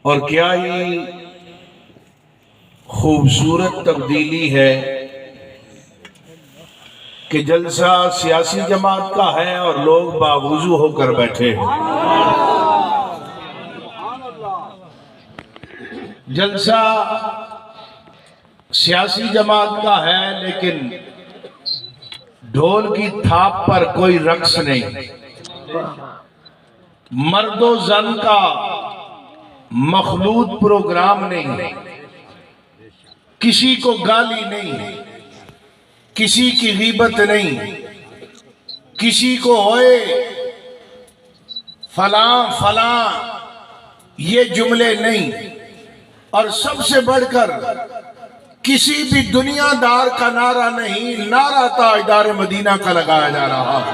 اور کیا ہی خوبصورت تبدیلی ہے کہ جلسہ سیاسی جماعت کا ہے اور لوگ باوضو ہو کر بیٹھے ہیں۔ جلسہ سیاسی جماعت کا ہے لیکن ڈھول کی تھاپ پر کوئی رقص نہیں، مرد و زن کا مخلوط پروگرام نہیں، کسی کو گالی نہیں، کسی کی غیبت نہیں، کسی کو ہوئے فلاں فلاں یہ جملے نہیں، اور سب سے بڑھ کر کسی بھی دنیا دار کا نعرہ نہیں، نعرہ تاجدار مدینہ کا لگایا جا رہا ہے۔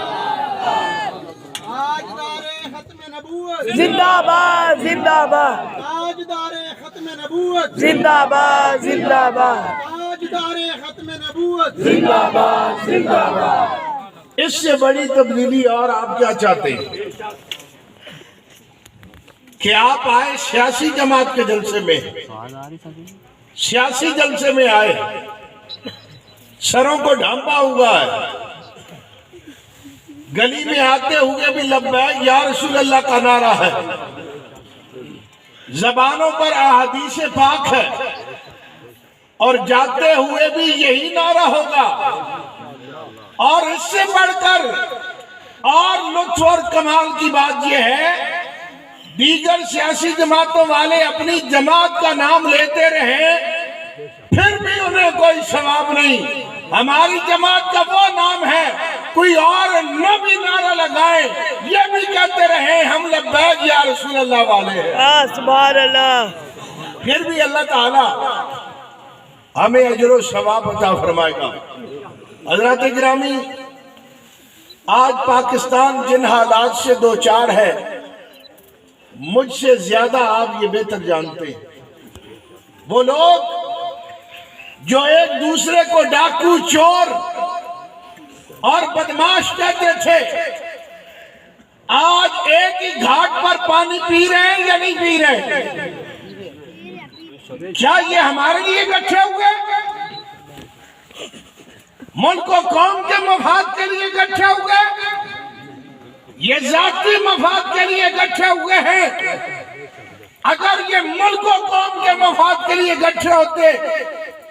تاجدار ختم نبوت زندہ باد زندہ باد، تاجدار ختم نبوت زندہ باد زندہ باد، تاجدار ختم نبوت زندہ باد زندہ باد۔ اس سے بڑی تبدیلی اور آپ کیا چاہتے ہیں کہ آپ آئے سیاسی جماعت کے جلسے میں، سیاسی جلسے میں آئے، سروں کو ڈھانپا ہوا ہے، گلی میں آتے ہوئے بھی لبیک یا رسول اللہ کا نعرہ ہے، زبانوں پر احادیث پاک ہے، اور جاتے ہوئے بھی یہی نعرہ ہوگا۔ اور اس سے بڑھ کر اور لطف اور کمال کی بات یہ ہے، دیگر سیاسی جماعتوں والے اپنی جماعت کا نام لیتے رہے پھر بھی انہیں کوئی ثواب نہیں، ہماری جماعت کا وہ نام ہے، کوئی اور نہ بھی نعرہ لگائے یہ بھی کہتے رہے ہم لبیک یا رسول اللہ والے ہیں، سبحان اللہ۔ پھر بھی اللہ تعالی ہمیں اجر و ثواب عطا فرمائے گا۔ حضرات گرامی، آج پاکستان جن حالات سے دوچار ہے مجھ سے زیادہ آپ یہ بہتر جانتے ہیں۔ وہ لوگ جو ایک دوسرے کو ڈاکو، چور اور بدماش کہتے تھے، آج ایک ہی گھاٹ پر پانی پی رہے ہیں یا نہیں پی رہے؟ کیا یہ ہمارے لیے اکٹھے ہوئے؟ ملک و قوم کے مفاد کے لیے اکٹھے ہوئے؟ یہ ذاتی مفاد کے لیے اکٹھے ہوئے ہیں؟ اگر یہ ملک و قوم کے مفاد کے لیے اکٹھے ہوتے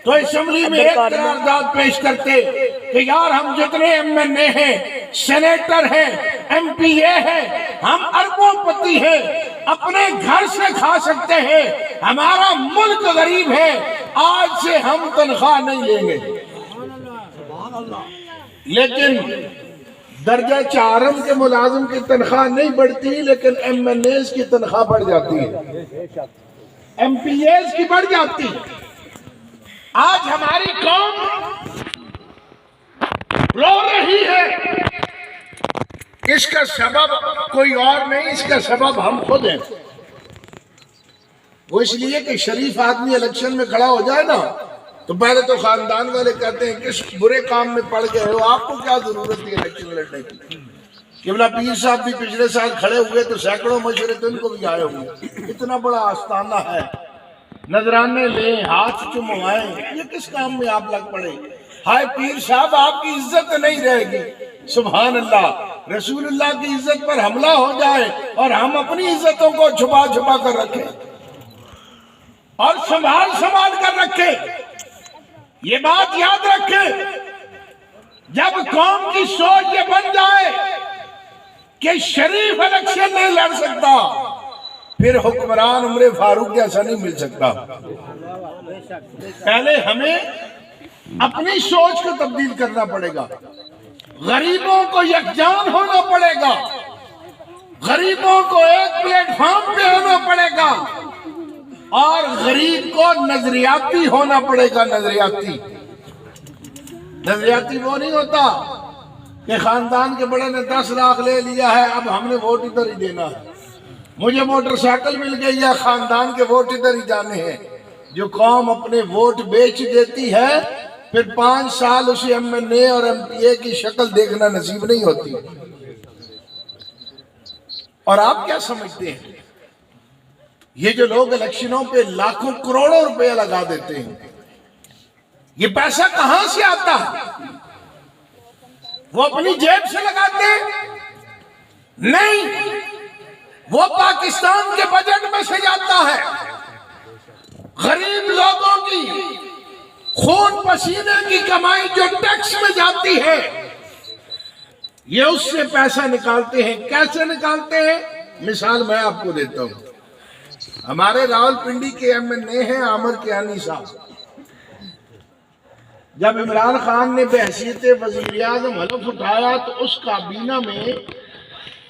تو اسمبلی میں ایک قرارداد پیش کرتے کہ یار ہم جتنے ایم این اے ہیں، سینیٹر ہیں، ایم پی اے ہیں، ہم اربوں پتی ہیں، اپنے گھر سے کھا سکتے ہیں، ہمارا ملک غریب ہے، آج سے ہم تنخواہ نہیں لیں گے۔ لیکن درجہ چہارم کے ملازم کی تنخواہ نہیں بڑھتی لیکن ایم این ایز کی تنخواہ بڑھ جاتی ہے، ایم پی ایز کی بڑھ جاتی ہے۔ آج ہماری قوم رو رہی ہے، اس کا سبب کوئی اور نہیں، اس کا سبب ہم خود ہیں۔ وہ اس لیے کہ شریف آدمی الیکشن میں کھڑا ہو جائے نا تو پہلے تو خاندان والے کہتے ہیں کس برے کام میں پڑ گئے ہو، آپ کو کیا ضرورت تھی الیکشن لڑنے کی؟ قبلہ پیر صاحب بھی پچھلے سال کھڑے ہوئے تو سینکڑوں مشورے تو ان کو بھی آئے ہوئے، اتنا بڑا آستانہ ہے، نذرانے لیں، ہاتھ چموائیں، یہ کس کام میں آپ لگ پڑے؟ ہائے پیر صاحب آپ کی عزت نہیں رہے گی۔ سبحان اللہ، رسول اللہ کی عزت پر حملہ ہو جائے اور ہم اپنی عزتوں کو چھپا چھپا کر رکھیں اور سنبھال سنبھال کر رکھیں۔ یہ بات یاد رکھیں، جب قوم کی سوچ یہ بن جائے کہ شریف الیکشن نہیں لڑ سکتا پھر حکمران عمر فاروق جیسا نہیں مل سکتا۔ پہلے ہمیں اپنی سوچ کو تبدیل کرنا پڑے گا، غریبوں کو یکجان ہونا پڑے گا، غریبوں کو ایک پلیٹ فارم پہ ہونا پڑے گا، اور غریب کو نظریاتی ہونا پڑے گا۔ نظریاتی وہ نہیں ہوتا کہ خاندان کے بڑے نے 10 لاکھ لے لیا ہے اب ہم نے ووٹ ادھر ہی دینا ہے، مجھے موٹر سائیکل مل گئی ہے خاندان کے ووٹ ادھر ہی جانے ہیں۔ جو قوم اپنے ووٹ بیچ دیتی ہے پھر 5 سال اسے ایم این اے اور ایم پی اے کی شکل دیکھنا نصیب نہیں ہوتی۔ اور آپ کیا سمجھتے ہیں یہ جو لوگ الیکشنوں پہ لاکھوں کروڑوں روپے لگا دیتے ہیں، یہ پیسہ کہاں سے آتا ہے؟ وہ اپنی جیب سے لگاتے ہیں؟ نہیں، وہ پاکستان کے بجٹ میں سے جاتا ہے، غریب لوگوں کی خون پسینے کی کمائی جو ٹیکس میں جاتی ہے، یہ اس سے پیسہ نکالتے ہیں۔ کیسے نکالتے ہیں؟ مثال میں آپ کو دیتا ہوں۔ ہمارے راولپنڈی کے ایم این اے ہیں عامر کیانی صاحب۔ جب عمران خان نے بحیثیت وزیر اعظم حلف اٹھایا تو اس کابینہ میں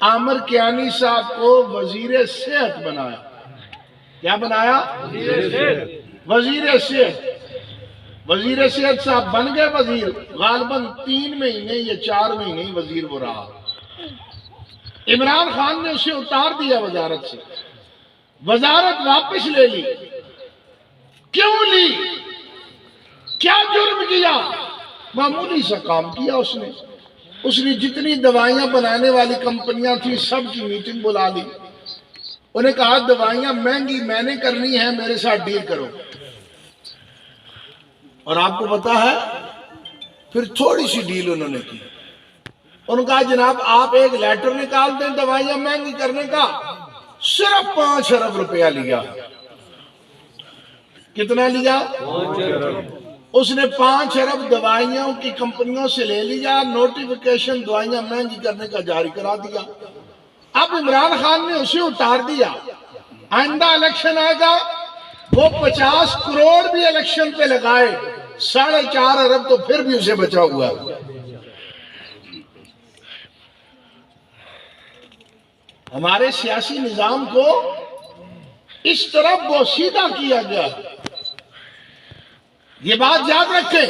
عامر کیانی صاحب کو وزیر صحت بنایا۔ کیا بنایا؟ وزیر صحت۔ وزیر صحت صاحب بن گئے وزیر، غالباً 3 مہینے یا 4 مہینے ہی وزیر وہ رہا۔ عمران خان نے اسے اتار دیا وزارت سے، وزارت واپس لے لی۔ کیوں لی؟ کیا جرم کیا؟ معمولی سا کام کیا اس نے جتنی دوائیاں بنانے والی کمپنیاں تھیں سب کی میٹنگ بلا لی۔ انہیں کہا دوائیاں مہنگی میں نے کرنی ہے، میرے ساتھ ڈیل کرو۔ اور آپ کو پتا ہے پھر تھوڑی سی ڈیل انہوں نے کی۔ انہوں نے کہا جناب آپ ایک لیٹر نکال دیں دوائیاں مہنگی کرنے کا، صرف 5 ارب روپیہ لیا۔ کتنا لیا؟ 5 ارب۔ اس نے 5 ارب دوائیوں کی کمپنیوں سے لے لیا، نوٹیفیکیشن دوائیاں مہنگی کرنے کا جاری کرا دیا۔ اب عمران خان نے اسے اتار دیا۔ آئندہ الیکشن آئے گا، وہ 50 کروڑ بھی الیکشن پہ لگائے، 4.5 ارب تو پھر بھی اسے بچا ہوا۔ ہمارے سیاسی نظام کو اس طرح بوسیدہ کیا گیا۔ یہ بات یاد رکھیں،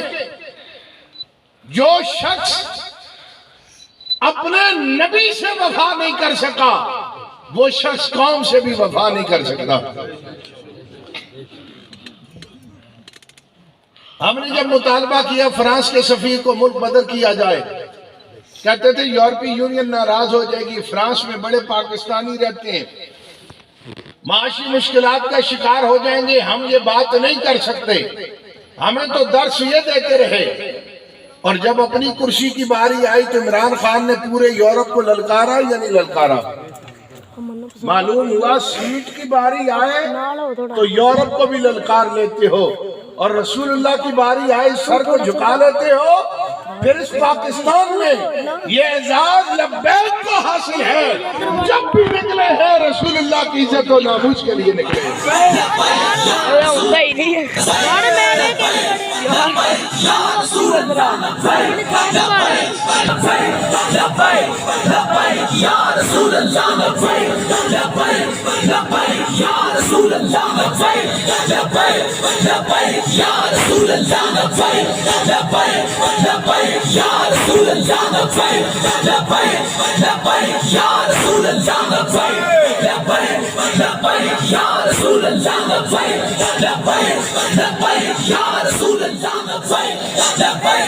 جو شخص اپنے نبی سے وفا نہیں کر سکا وہ شخص قوم سے بھی وفا نہیں کر سکتا۔ ہم نے جب مطالبہ کیا فرانس کے سفیر کو ملک بدر کیا جائے، کہتے تھے یورپی یونین ناراض ہو جائے گی، فرانس میں بڑے پاکستانی رہتے ہیں، معاشی مشکلات کا شکار ہو جائیں گے، ہم یہ بات نہیں کر سکتے۔ ہمیں تو درس یہ دیتے رہے، اور جب اپنی کرسی کی باری آئی تو عمران خان نے پورے یورپ کو للکارا یا نہیں للکارا؟ معلوم ہوا سیٹ کی باری آئے تو یورپ کو بھی للکار لیتے ہو، اور رسول اللہ کی باری آئے سر کو جھکا لیتے ہو۔ پھر اس پاکستان میں یہ اعزاز لبیک کو حاصل ہے، جب بھی نکلے ہیں رسول اللہ کی عزت و ناموس کے لیے نکلے ہیں۔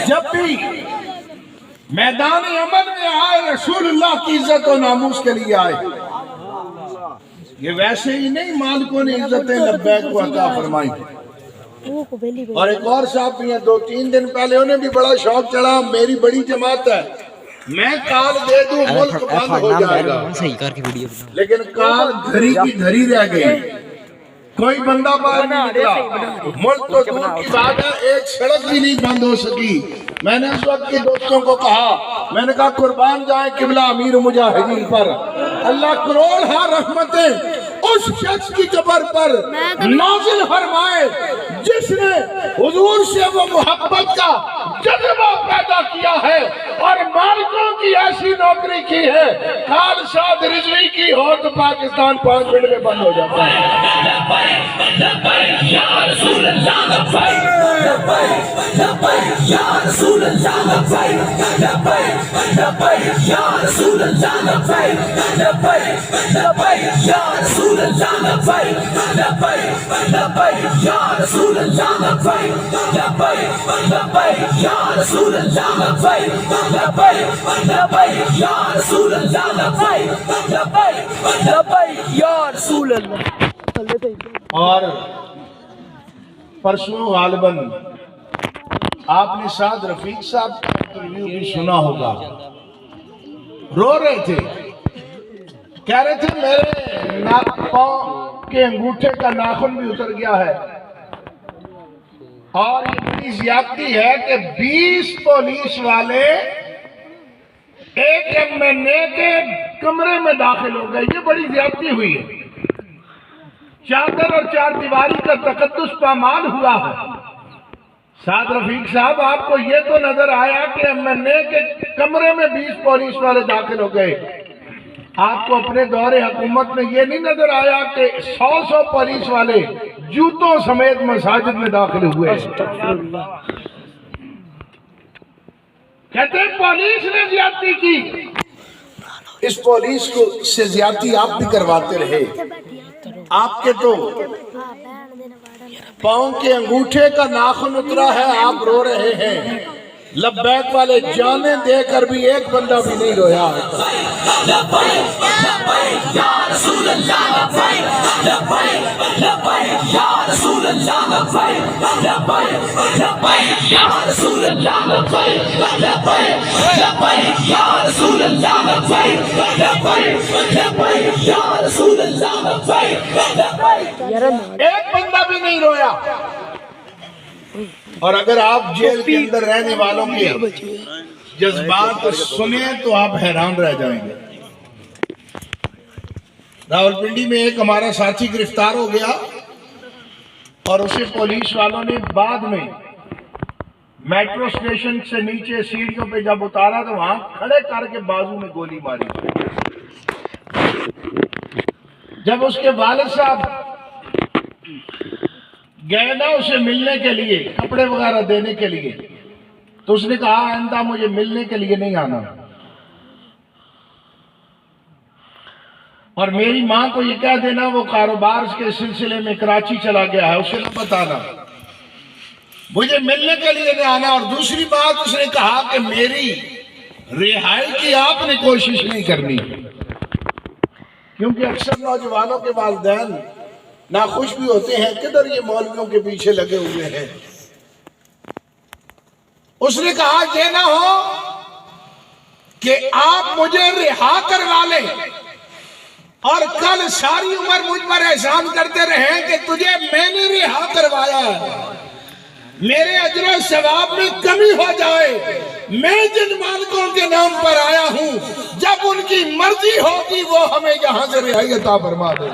جب بھی میدان عمل میں آئے رسول اللہ کی عزت و ناموس کے لیے آئے، یہ ویسے ہی نہیں مالکوں نے عزتیں لبیک کو عطا فرمائی۔ اور ایک اور صاحب بھی ہیں، 2-3 دن پہلے انہیں بھی بڑا شوق چڑھا، میری بڑی جماعت ہے، میں کال دے دوں ملک بند ہو جائے گا، لیکن کال گھری کی گھری رہ گئی، کوئی بندہ باہر نہیں نکلا۔ ملک تو دور کی بات ہے، ایک سڑک بھی نہیں بند ہو سکی۔ میں نے اس وقت کے دوستوں کو کہا، میں نے کہا قربان جائیں قبلہ امیر مجاہدین پر، اللہ کروڑ ہاں رحمتیں اس شخص کی قبر پر نازل فرمائے جس نے حضور سے وہ محبت کا جذبہ پیدا کیا ہے اور مالکوں کی ایسی نوکری کی ہے، کال شاد رضوی کی ہو تو پاکستان 5 منٹ میں بند ہو جاتا ہے۔ یا رسول اللہ لبیک یا رسول اللہ لبیک لبیک یا رسول اللہ لبیک لبیک یا رسول اللہ لبیک لبیک یا رسول اللہ لبیک لبیک یا رسول اللہ لبیک لبیک یا رسول اللہ لبیک لبیک یا رسول اللہ۔ اور پرسوں غالباً آپ نے سعد رفیق صاحب کا انٹرویو بھی سنا ہوگا، رو رہے تھے، کہہ رہے تھے میرے پاؤں کے انگوٹھے کا ناخن بھی اتر گیا ہے، اور یہ بڑی زیادتی ہے کہ 20 پولیس والے ایک MNA کے کمرے میں داخل ہو گئے، یہ بڑی زیادتی ہوئی ہے، چادر اور چار دیواری کا تقدس پامال ہوا ہے۔ سعد رفیق صاحب، آپ کو یہ تو نظر آیا کہ MNA کے کمرے میں 20 پولیس والے داخل ہو گئے، آپ کو اپنے دور حکومت میں یہ نہیں نظر آیا کہ 100 پولیس والے جوتوں سمیت مساجد میں داخل ہوئے؟ کہتے ہیں پولیس نے زیادتی کی، اس پولیس کو سے زیادتی آپ بھی کرواتے رہے، آپ کے تو پاؤں کے انگوٹھے کا ناخن اترا ہے، آپ رو رہے ہیں، لبیک والے جانیں دے کر بھی ایک بندہ بھی نہیں رویا۔ ایک بندہ بھی نہیں رویا۔ اور اگر آپ جیل کے اندر رہنے والوں کے جذبات سنیں تو آپ حیران رہ جائیں گے۔ راولپنڈی میں ایک ہمارا ساتھی گرفتار ہو گیا اور اسے پولیس والوں نے بعد میں میٹرو اسٹیشن سے نیچے سیڑھیوں پہ جب اتارا تو وہاں کھڑے کر کے بازو میں گولی ماری۔ جب اس کے والد صاحب گئے نا اسے ملنے کے لیے، کپڑے وغیرہ دینے کے لیے، تو اس نے کہا آئندہ مجھے ملنے کے لیے نہیں آنا، اور میری ماں کو یہ کہہ دینا وہ کاروبار کے سلسلے میں کراچی چلا گیا ہے، اسے نہ بتانا، مجھے ملنے کے لیے نہیں آنا۔ اور دوسری بات اس نے کہا کہ میری رہائی کی آپ نے کوشش نہیں کرنی، کیونکہ اکثر نوجوانوں کے والدین ناخوش بھی ہوتے ہیں، کدھر یہ مولویوں کے پیچھے لگے ہوئے ہیں۔ اس نے کہا یہ نہ ہو کہ آپ مجھے رہا کروا لیں اور کل ساری عمر مجھ پر احسان کرتے رہیں کہ تجھے میں نے رہا کروایا ہے، میرے اجر و ثواب میں کمی ہو جائے، میں جن مالکوں کے نام پر آیا ہوں جب ان کی مرضی ہوگی وہ ہمیں یہاں سے رہائی عطا فرما دے۔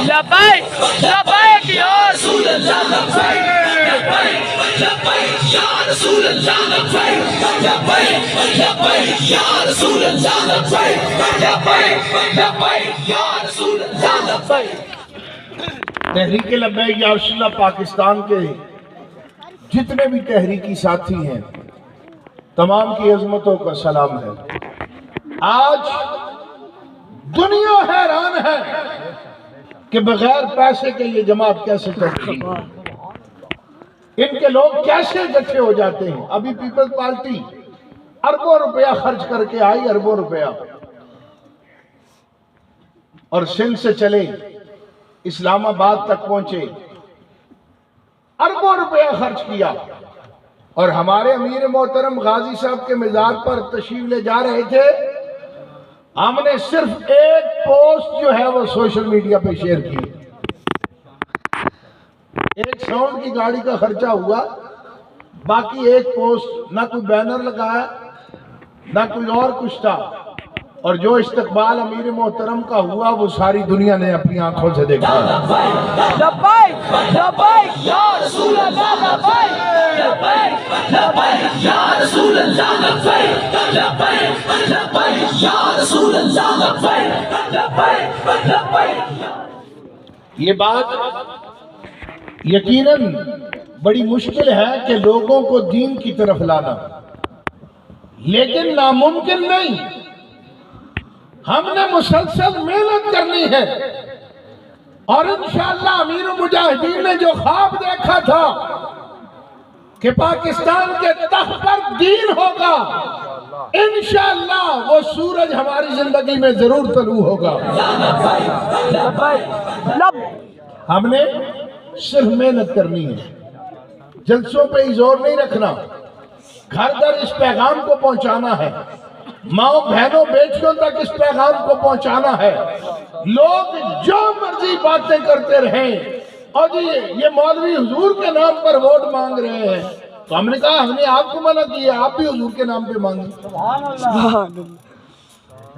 لبیک لبیک یا رسول اللہ، لبیک یا رسول اللہ، لبیک یا رسول اللہ، لبیک یا رسول اللہ۔ تحریک لبیک یا رسول اللہ پاکستان کے جتنے بھی تحریکی ساتھی ہیں تمام کی عظمتوں کا سلام ہے۔ آج دنیا حیران ہے کہ بغیر پیسے کے یہ جماعت کیسے چلتی ہے، ان کے لوگ کیسے اکٹھے ہو جاتے ہیں۔ ابھی پیپلز پارٹی اربوں روپیہ خرچ کر کے آئی، اربوں روپیہ، اور سندھ سے چلے اسلام آباد تک پہنچے، اربوں روپیہ خرچ کیا، اور ہمارے امیر محترم غازی صاحب کے مزار پر تشریف لے جا رہے تھے، ہم نے صرف ایک پوسٹ جو ہے وہ سوشل میڈیا پہ شیئر کی، ایک ساؤنڈ کی گاڑی کا خرچہ ہوا، باقی ایک پوسٹ، نہ کوئی بینر لگایا نہ کوئی اور کچھ تھا، اور جو استقبال امیر محترم کا ہوا وہ ساری دنیا نے اپنی آنکھوں سے دیکھا۔ لبیک لبیک یا رسول اللہ، لبیک لبیک یا رسول اللہ، لبیک یا رسول اللہ، یہ بات یقیناً بڑی مشکل ہے کہ لوگوں کو دین کی طرف لانا، لیکن ناممکن نہیں، ہم نے مسلسل محنت کرنی ہے، اور انشاءاللہ امیر المجاہدین نے جو خواب دیکھا تھا کہ پاکستان کے تخت پر دین ہوگا، انشاءاللہ وہ سورج ہماری زندگی میں ضرور طلوع ہوگا۔ ہم نے صرف محنت کرنی ہے، جلسوں پہ ہی زور نہیں رکھنا، گھر در اس پیغام کو پہنچانا ہے، ماؤں بہنوں بیٹیوں تک اس پیغام کو پہنچانا ہے۔ لوگ جو مرضی باتیں کرتے رہیں اور یہ مولوی حضور کے نام پر ووٹ مانگ رہے ہیں، تو ہم نے کہا ہم نے آپ کو منع کیا، آپ بھی حضور کے نام پہ مانگیں۔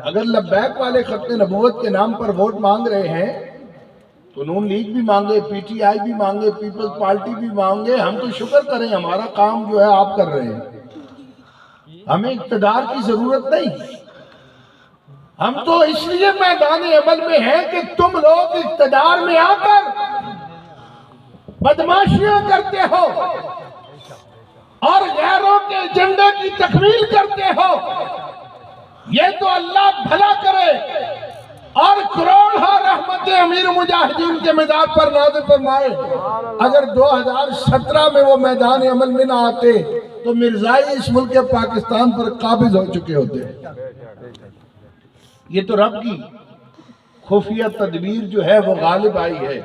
اگر لبیک والے ختم نبوت کے نام پر ووٹ مانگ رہے ہیں تو نون لیگ بھی مانگے، پی ٹی آئی بھی مانگے، پیپلز پارٹی بھی مانگے، ہم تو شکر کریں، ہمارا کام جو ہے آپ کر رہے ہیں، ہمیں اقتدار کی ضرورت نہیں۔ ہم تو اس لیے میدان عمل میں ہیں کہ تم لوگ اقتدار میں آ کر بدماشیاں کرتے ہو اور غیروں کے ایجنڈے کی تکمیل کرتے ہو، یہ تو اللہ بھلا کرے اور کروڑ رحمت امیر مجاہدین کے مزاج پر نازل فرمائے۔ اگر 2017 میں وہ میدان عمل میں نہ آتے تو مرزائی اس ملک پاکستان پر قابض ہو چکے ہوتے۔ یہ تو رب کی خفیہ تدبیر جو ہے وہ غالب آئی ہے،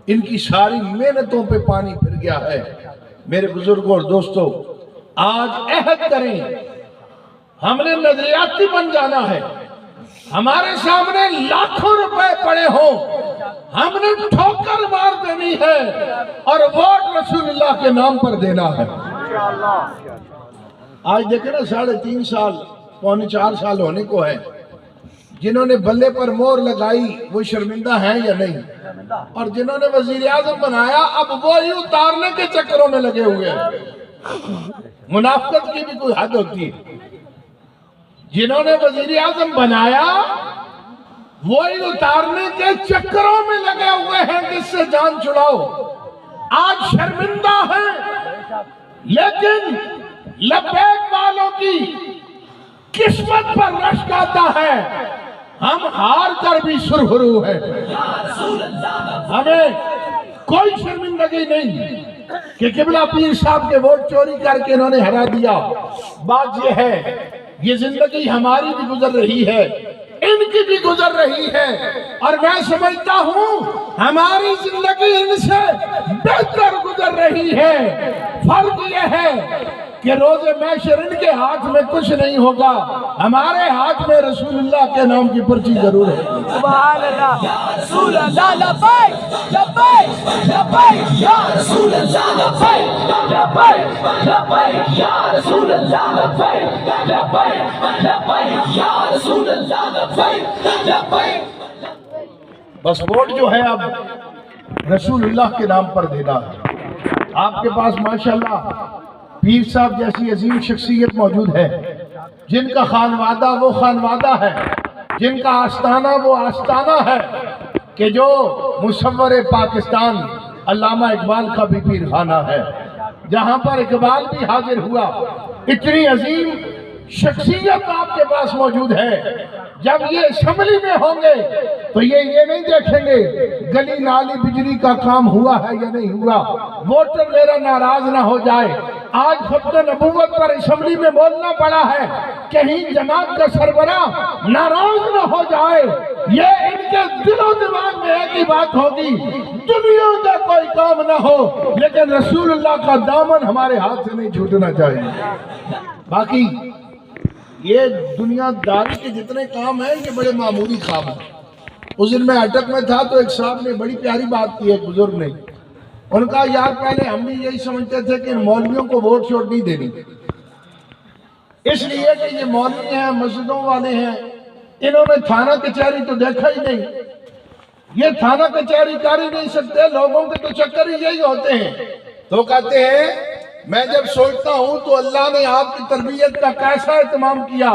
ان کی ساری محنتوں پہ پانی پھر گیا ہے۔ میرے بزرگوں اور دوستو، آج عہد کریں، ہم نے نظریاتی بن جانا ہے، ہمارے سامنے لاکھوں روپے پڑے ہوں، ہم نے ٹھوکر مار دینی ہے اور ووٹ رسول اللہ کے نام پر دینا ہے۔ آج دیکھیں نا 3.5 سال، 3.25 سال ہونے کو ہے، جنہوں نے بلے پر مور لگائی وہ شرمندہ ہیں یا نہیں؟ اور جنہوں نے وزیر اعظم بنایا اب وہی اتارنے کے چکروں میں لگے ہوئے ہیں۔ منافقت کی بھی کوئی حد ہوتی ہے۔ جنہوں نے وزیر اعظم بنایا وہی اتارنے کے چکروں میں لگے ہوئے ہیں جس سے جان چھڑاؤ۔ آج شرمندہ ہیں، لیکن لبیک والوں کی قسمت پر رشک آتا ہے، ہم ہار کر بھی سرخرو ہے۔ ہمیں کوئی شرمندگی نہیں کہ قبلہ پیر صاحب کے ووٹ چوری کر کے انہوں نے ہرا دیا۔ بات یہ ہے، یہ زندگی ہماری بھی گزر رہی ہے، ان کی بھی گزر رہی ہے، اور میں سمجھتا ہوں ہماری زندگی ان سے بہتر گزر رہی ہے۔ فرق یہ ہے کہ روز محشر ان کے ہاتھ میں کچھ نہیں ہوگا، ہمارے ہاتھ میں رسول اللہ کے نام کی پرچی ضرور ہے۔ سبحان اللہ، یا رسول اللہ، لبیک لبیک لبیک، یا رسول اللہ لبیک لبیک لبیک، یا رسول اللہ لبیک لبیک لبیک، یا رسول اللہ لبیک لبیک۔ بس ووٹ جو ہے اب رسول اللہ کے نام پر دینا ہے۔ آپ کے پاس ماشاءاللہ پیر صاحب جیسی عظیم شخصیت موجود ہے، جن کا خانوادہ وہ خانوادہ ہے، جن کا آستانہ وہ آستانہ ہے، کہ جو مصور پاکستان علامہ اقبال کا بھی پیر خانہ ہے، جہاں پر اقبال بھی حاضر ہوا۔ اتنی عظیم شخصیت آپ کے پاس موجود ہے، جب یہ اسمبلی میں ہوں گے تو یہ نہیں دیکھیں گے گلی نالی بجلی کا کام ہوا ہے یا نہیں ہوا، ووٹر میرا ناراض نہ ہو جائے۔ آج ختم نبوت پر اسمبلی میں بولنا پڑا ہے، کہیں جماعت کا سربراہ ناراض نہ ہو جائے۔ یہ ان کے دل و دماغ میں ایک ہی بات ہوگی، دنیا کا کوئی کام نہ ہو لیکن رسول اللہ کا دامن ہمارے ہاتھ سے نہیں چھوٹنا چاہیے۔ باقی یہ دنیا داری کے جتنے کام ہیں یہ بڑے معمولی کام ہیں۔ اس دن میں اٹک میں تھا تو ایک صاحب نے بڑی پیاری بات کی، ایک بزرگ نے، ان کا یار پہلے ہم بھی یہی سمجھتے تھے کہ مولویوں کو ووٹ چھوٹ نہیں دینی، اس لیے کہ یہ مولوی ہیں، مسجدوں والے ہیں، انہوں نے تھانہ کچہری تو دیکھا ہی نہیں، یہ تھانہ کچہری کر ہی نہیں سکتے، لوگوں کے تو چکر ہی یہی ہوتے ہیں۔ تو کہتے ہیں میں جب سوچتا ہوں تو اللہ نے آپ کی تربیت کا کیسا اہتمام کیا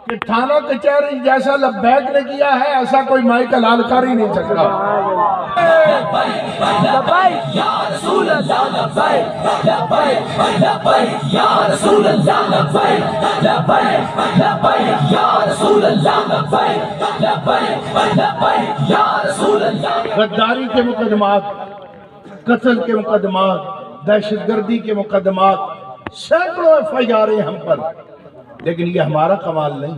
کہ تھانہ کچہری جیسا لبیک نے کیا ہے ایسا کوئی مائی کا لال کر ہی نہیں سکتا۔ لبیک یا رسول اللہ لبیک لبیک لبیک، یا رسول اللہ لبیک لبیک لبیک، یا رسول اللہ لبیک لبیک لبیک، یا رسول اللہ۔ غداری کے مقدمات، قتل کے مقدمات، دہشت گردی کے مقدمات، سینکڑوں ایف آئی آر ہیں ہم پر، لیکن یہ ہمارا کمال نہیں،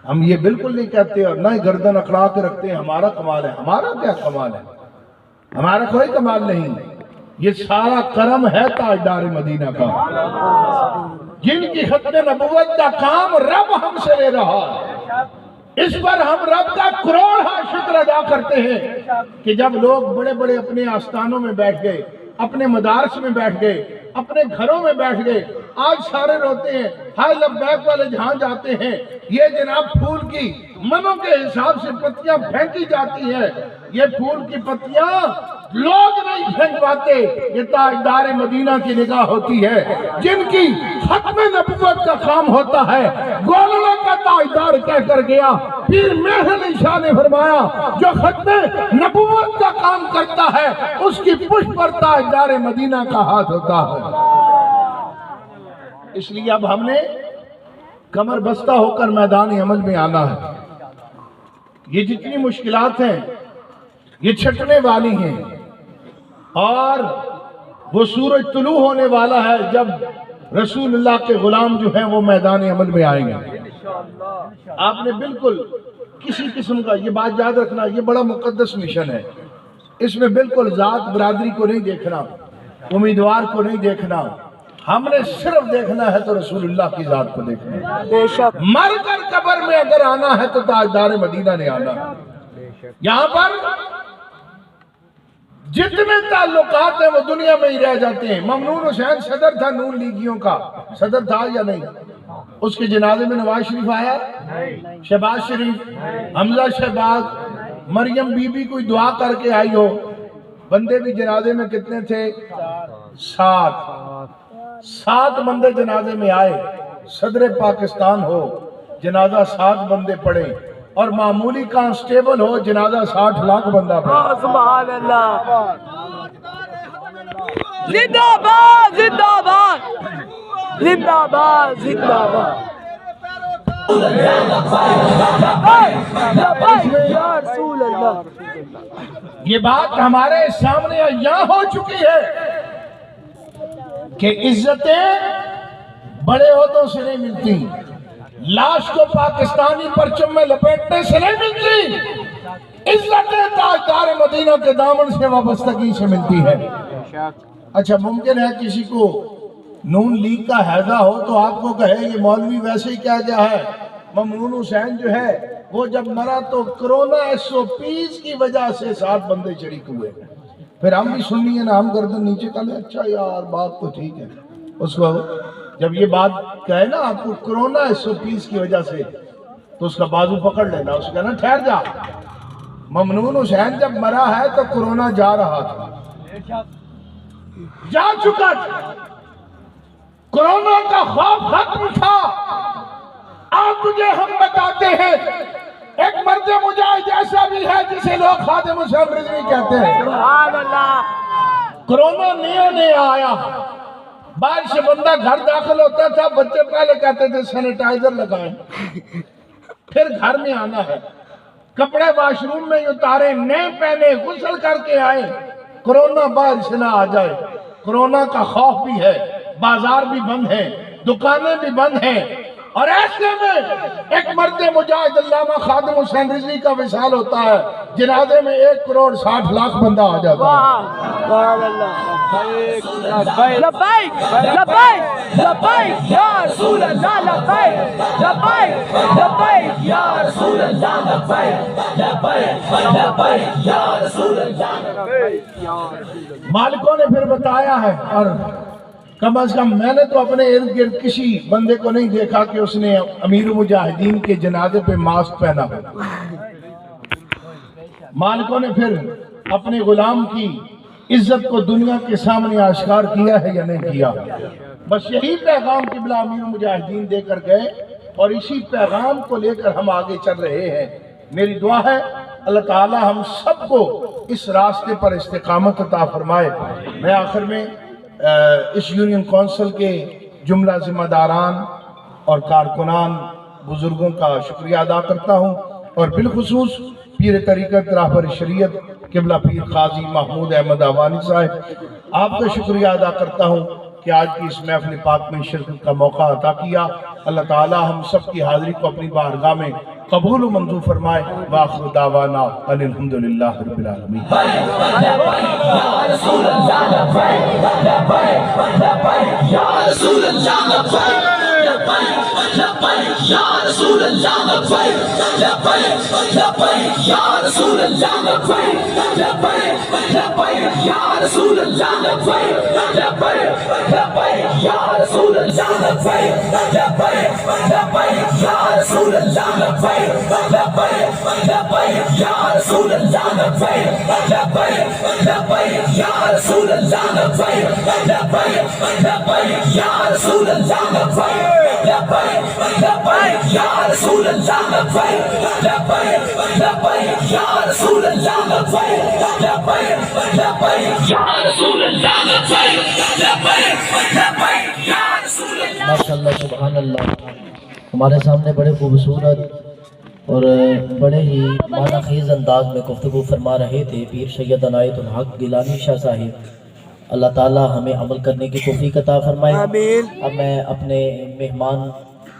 ہم یہ بالکل نہیں کہتے اور نہ ہی گردن اکڑا کے رکھتے ہیں ہمارا کمال ہے۔ ہمارا کیا کمال ہے؟ ہمارا کوئی کمال نہیں، یہ سارا کرم ہے تاجدار مدینہ کا، جن کی ختم نبوت کا کام رب ہم سے لے رہا ہے۔ اس پر ہم رب کا کروڑ شکر ادا کرتے ہیں کہ جب لوگ بڑے بڑے اپنے آستانوں میں بیٹھ گئے، اپنے مدارس میں بیٹھ گئے، اپنے گھروں میں بیٹھ گئے، آج سارے روتے ہیں، ہائے لبیک والے جہاں جاتے ہیں، یہ جناب پھول کی منوں کے حساب سے پتیاں پھینکی جاتی ہیں، یہ پھول کی پتیاں لوگ نہیں پھینکواتے، یہ تاجدار مدینہ کی نگاہ ہوتی ہے، جن کی ختم نبوت کا کام ہوتا ہے۔ گولڑے کا تاجدار کہہ کر گیا، پیر مہر علی شاہ نے فرمایا، جو ختم نبوت کا کام کرتا ہے اس کی پشت پر تاجدار مدینہ کا ہاتھ ہوتا ہے۔ اس لیے اب ہم نے کمر بستہ ہو کر میدان عمل میں آنا ہے۔ یہ جتنی مشکلات ہیں یہ چھٹنے والی ہیں، اور وہ سورج طلوع ہونے والا ہے جب رسول اللہ کے غلام جو ہیں وہ میدان عمل میں آئیں گے۔ آپ نے بالکل کسی قسم کا، یہ بات یاد رکھنا، یہ بڑا مقدس مشن ہے، اس میں بالکل ذات برادری کو نہیں دیکھنا، امیدوار کو نہیں دیکھنا، ہم نے صرف دیکھنا ہے تو رسول اللہ کی ذات کو دیکھنا ہے۔ مر کر قبر میں اگر آنا ہے تو تاجدار مدینہ نے آنا ہے۔ یہاں پر جتنے تعلقات ہیں وہ دنیا میں ہی رہ جاتے ہیں۔ ممنون حسین صدر تھا نون لیگیوں کا، صدر تھا یا نہیں؟ اس کے جنازے میں نواز شریف آیا، شہباز شریف، حمزہ شہباز، مریم بی بی کوئی دعا کر کے آئی ہو؟ بندے بھی جنازے میں کتنے تھے؟ 7 بندے جنازے میں آئے۔ صدر پاکستان ہو، جنازہ 7 بندے پڑے، اور معمولی کانسٹیبل ہو، جنازہ 60 لاکھ بندہ پڑا۔ سبحان اللہ، زندہ باد زندہ باد زندہ باد زندہ باد، یا رسول اللہ۔ یہ بات ہمارے سامنے یہاں ہو چکی ہے کہ عزتیں بڑے عہدوں سے نہیں ملتی، لاش کو پاکستانی پرچم میں لپیٹنے سے نہیں ملتی، عزتیں تاجدار مدینہ کے دامن سے وابستگی سے ملتی ہے۔ اچھا ممکن ہے کسی کو نون لیگ کا حیضہ ہو تو آپ کو کہے یہ مولوی ویسے ہی کہہ گیا ہے، ممنون حسین جو ہے وہ جب مرا تو کرونا SOPs کی وجہ سے 7 بندے شریک ہوئے، پھر ہم بھی سننی ہے نا، ہم گردن نیچے کر لیں، اچھا یار بات تو ٹھیک ہے۔ اس کو جب یہ بات کہے نا آپ کو کرونا SOPs کی وجہ سے، تو اس کا بازو پکڑ لینا، اس کو کہنا ٹھہر جا، ممنون حسین جب مرا ہے تو کرونا جا رہا تھا، جا چکا تھا، کرونا کا خوف ختم تھا۔ آج تجھے ہم بتاتے ہیں ایک مرد مجاہد ایسا بھی ہے جسے لوگ خادم حسین رضوی کہتے ہیں۔ سبحان اللہ، کرونا نئے آیا، باہر سے بندہ گھر داخل ہوتا تھا، بچے پہلے کہتے تھے سینیٹائزر لگائیں، پھر گھر میں آنا ہے، کپڑے واش روم میں اتارے، نئے پہنے، غسل کر کے آئے، کرونا باہر سے نہ آ جائے۔ کرونا کا خوف بھی ہے، بازار بھی بند ہیں، دکانیں بھی بند ہیں، اور ایسے میں ایک مرد مجاہد علامہ خادم حسین رضوی کا وصال ہوتا ہے، جنازے میں 1 کروڑ 60 لاکھ بندہ آ جاتا ہے۔ سبحان اللہ، لبیک لبیک لبیک یا رسول اللہ، لبیک لبیک لبیک یا رسول اللہ، لبیک لبیک لبیک یا رسول اللہ۔ مالکوں نے پھر بتایا ہے، اور کم از کم میں نے تو اپنے ارد گرد کسی بندے کو نہیں دیکھا کہ اس نے امیر المجاہدین کے جنازے پہ ماسک پہنا ہو۔ مالکوں نے پھر اپنے غلام کی عزت کو دنیا کے سامنے آشکار کیا ہے یا نہیں کیا؟ بس یہی پیغام قبلہ امیر المجاہدین دے کر گئے، اور اسی پیغام کو لے کر ہم آگے چل رہے ہیں۔ میری دعا ہے اللہ تعالی ہم سب کو اس راستے پر استقامت عطا فرمائے۔ میں آخر میں اس یونین کونسل کے جملہ ذمہ داران اور کارکنان بزرگوں کا شکریہ ادا کرتا ہوں، اور بالخصوص پیر طریقت راہبر شریعت قبلہ پیر قاضی محمود احمد آوانی صاحب، آپ کا شکریہ ادا کرتا ہوں کہ آج کی اس محفل پاک میں شرکت کا موقع عطا کیا. اللہ تعالی ہم سب کی حاضری کو اپنی بارگاہ میں قبول و منظور فرمائے. وآخر دعوانا ان الحمدللہ رب العالمین. ماشاءاللہ سبحان اللہ. ہمارے سامنے بڑے خوبصورت اور بڑے ہی معنی خیز انداز میں گفتگو فرما رہے تھے پیر سید عنایت الحق گیلانی شاہ صاحب. اللہ تعالی ہمیں عمل کرنے کی توفیق عطا فرمائے. اب میں اپنے مہمان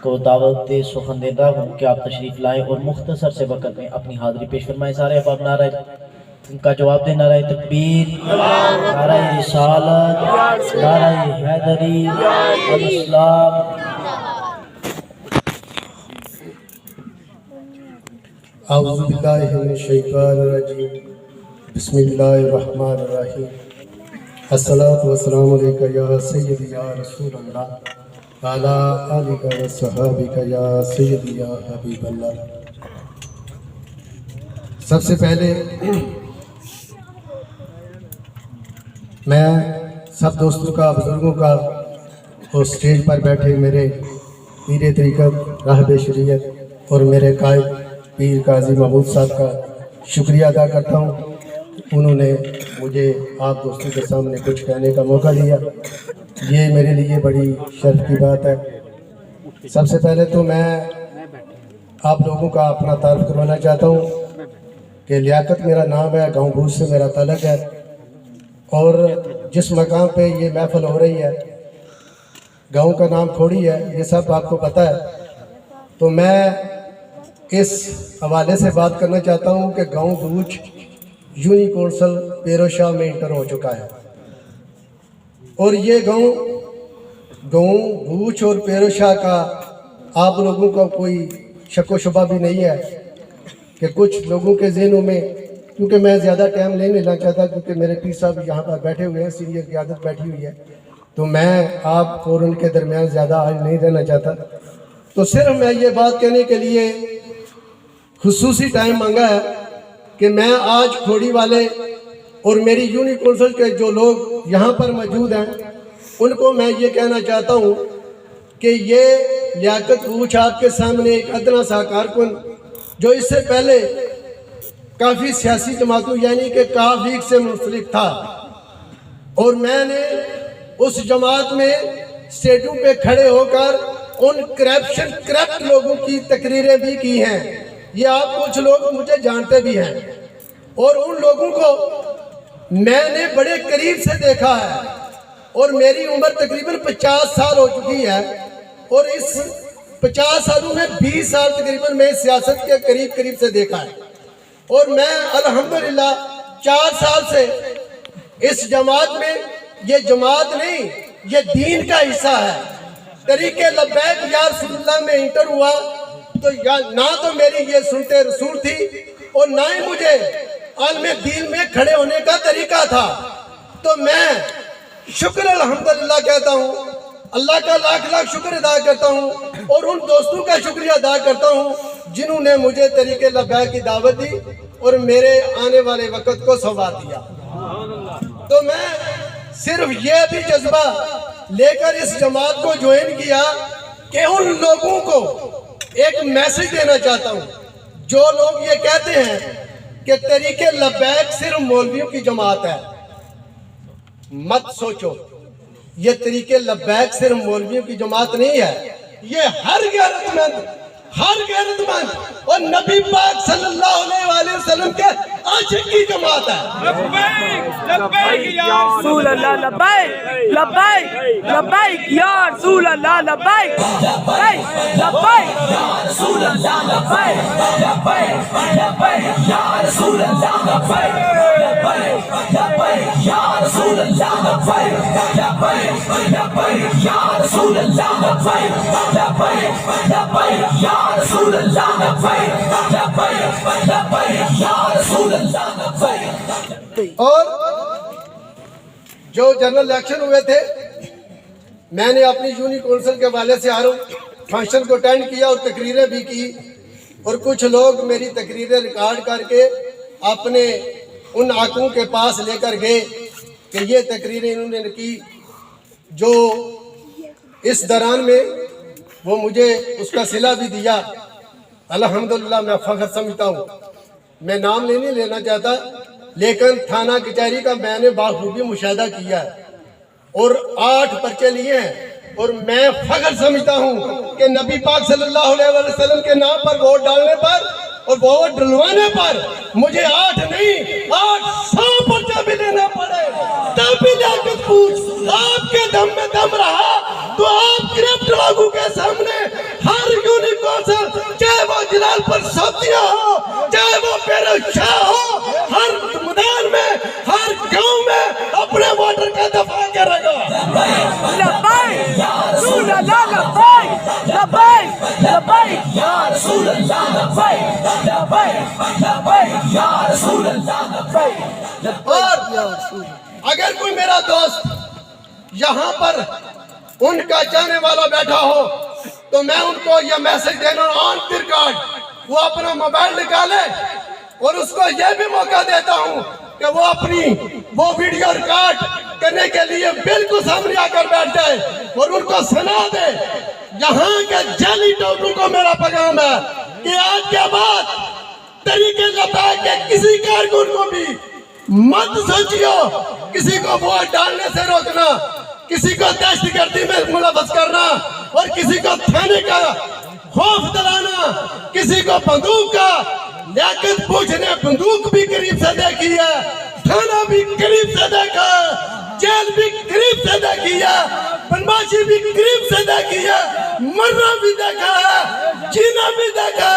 کو دعوت سخن دیتا ہوں کہ آپ تشریف لائیں اور مختصر سے وقت میں اپنی حاضری پیش فرمائیں. سارے احباب نعرہ ان کا جواب دیں. نعرہ تکبیر، نعرہ رسالت، نعرہ حیدری، الاسلام. اعوذ باللہ من الشیطان الرجیم. بسم اللہ الرحمن الرحیم. الصلاۃ والسلام علیکہ یا سیدی یا رسول اللہ وعلی آلک و صحابک یا سیدی یا حبیب اللہ. سب سے پہلے میں سب دوستوں کا، بزرگوں کا اور اسٹیج پر بیٹھے میرے پیر طریقت، راہب شریعت اور میرے قائد پیر قاضی محمود صاحب کا شکریہ ادا کرتا ہوں. انہوں نے مجھے آپ دوستوں کے سامنے کچھ کہنے کا موقع دیا. یہ میرے لیے بڑی شرف کی بات ہے. سب سے پہلے تو میں آپ لوگوں کا اپنا تعارف کروانا چاہتا ہوں کہ لیاقت میرا نام ہے، گاؤں بھوج سے میرا تعلق ہے، اور جس مقام پہ یہ محفل ہو رہی ہے گاؤں کا نام کھوڑی ہے، یہ سب آپ کو پتہ ہے. تو میں اس حوالے سے بات کرنا چاہتا ہوں کہ گاؤں بھوج یونی کونسل پیروشاہ میں انٹر ہو چکا ہے، اور یہ گاؤں بھوج اور پیروشاہ کا آپ لوگوں کا کوئی شک و شبہ بھی نہیں ہے کہ کچھ لوگوں کے ذہنوں میں، کیونکہ میں زیادہ ٹائم نہیں لینا چاہتا کیونکہ میرے پیر صاحب یہاں پر بیٹھے ہوئے ہیں، سینئر قیادت بیٹھی ہوئی ہے، تو میں آپ اور ان کے درمیان زیادہ آج نہیں رہنا چاہتا. تو صرف میں یہ بات کہنے کے لیے خصوصی ٹائم مانگا ہے کہ میں آج کھوڑی والے اور میری یونی کونسل کے جو لوگ یہاں پر موجود ہیں ان کو میں یہ کہنا چاہتا ہوں کہ یہ لیاقت بھوج آپ کے سامنے ایک ادنا سا کارکن جو اس سے پہلے کافی سیاسی جماعتوں یعنی کہ کاف لیگ سے منسلک تھا، اور میں نے اس جماعت میں اسٹیجوں پہ کھڑے ہو کر ان کرپٹ لوگوں کی تقریریں بھی کی ہیں. یہ آپ کچھ لوگ مجھے جانتے بھی ہیں، اور ان لوگوں کو میں نے بڑے قریب سے دیکھا ہے، اور میری عمر تقریباً 50 سال ہو چکی ہے، اور اس 50 سالوں میں 20 سال تقریباً میں سیاست کے قریب سے دیکھا ہے. اور میں الحمدللہ 4 سال سے اس جماعت میں، یہ جماعت نہیں یہ دین کا حصہ ہے. طریقے لبیک یا رسول اللہ میں انٹر ہوا تو نہ تو میری یہ سنت رسول تھی اور نہ ہی مجھے عالم دین میں کھڑے ہونے کا طریقہ تھا. تو میں شکر الحمدللہ کہتا ہوں، اللہ کا لاکھ شکر ادا کرتا ہوں، اور ان دوستوں کا شکریہ ادا کرتا ہوں جنہوں نے مجھے طریقے لبیک کی دعوت دی اور میرے آنے والے وقت کو سنوار دیا. تو میں صرف یہ بھی جذبہ لے کر اس جماعت کو جوائن کیا کہ ان لوگوں کو ایک میسج دینا چاہتا ہوں جو لوگ یہ کہتے ہیں کہ طریقے لبیک صرف مولویوں کی جماعت ہے. مت سوچو، یہ طریقے لبیک صرف مولویوں کی جماعت نہیں ہے، یہ ہر غیرت مند ہر غیرتمند اور نبی پاک صلی اللہ علیہ وسلم کے عاشق کی جماعت ہے. رسول اللہ لبیک لبیک لبیک یا رسول اللہ لبیک لبیک لبیک یا رسول اللہ لبیک لبیک لبیک یا رسول اللہ لبیک لبیک لبیک یا رسول اللہ لبیک لبیک لبیک یا رسول اللہ لبیک لبیک لبیک یا رسول اللہ لبیک لبیک لبیک یا رسول اللہ لبیک. اور جو جنرل الیکشن ہوئے تھے میں نے اپنی یونی کونسل کے والے سے ہر فنکشن کو اٹینڈ کیا اور تقریریں بھی کی, اور کچھ لوگ میری تقریریں ریکارڈ کر کے اپنے ان آقوں کے پاس لے کر گئے کہ یہ تقریریں انہوں نے کی. جو اس دوران میں وہ مجھے اس کا صلہ بھی دیا, الحمدللہ میں فخر سمجھتا ہوں. میں نام نہیں لینا چاہتا, لیکن تھانہ کچہری کا میں نے بخوبی مشاہدہ کیا ہے اور 8 پرچے لیے ہیں, اور میں فخر سمجھتا ہوں کہ نبی پاک صلی اللہ علیہ وسلم کے نام پر ووٹ ڈالنے پر اور ووٹ ڈلوانے پر مجھے 8 نہیں 800 پرچہ بھی لینا پڑے تب بھی لیاقت پوچھ. آپ کے دم میں دم رہا تو آپ کرپٹ لاگو کے سامنے ہر یونی کونسل, چاہے وہ جلال پر سوتیا ہو, چاہے وہ پیرو شاہ ہو, ہر میدان میں ہر گاؤں میں اپنے ووٹر کا دفاع کرے گا. لبیک رسول اللہ لبیک لبیک لبیک یا رسول اللہ لبیک لبیک لبیک یا رسول اللہ لبیک. اور اگر کوئی میرا دوست یہاں پر ان کا چاہنے والا بیٹھا ہو تو میں ان کو یہ میسج دینا آن ریکارڈ وہ اپنا موبائل نکالے, اور اس کو یہ بھی موقع دیتا ہوں کہ وہ اپنی وہ ویڈیو ریکارڈ کرنے کے لیے بالکل سامنے آ کر بیٹھ جائے اور ان کو سنا دے. یہاں کے جعلی ٹوٹو کو میرا پیغام ہے کہ آج کے بعد طریقے لبیک کے کسی کارکن کو بھی مت سوچیو کسی کو ووٹ ڈالنے سے روکنا, کسی کو دہشت گردی میں ملوث کرنا, اور کسی کو تھانے کا خوف دلانا, کسی کو بندوق کا. لیاقت پوچھ نے بندوق بھی قریب سے دیکھی ہے, تھانہ بھی قریب سے دیکھا ہے, جیل بھی قریب سے دیکھی ہے, بدماشی بھی قریب سے دیکھی ہے, مرنا بھی دیکھا ہے, جینا بھی دیکھا ہے.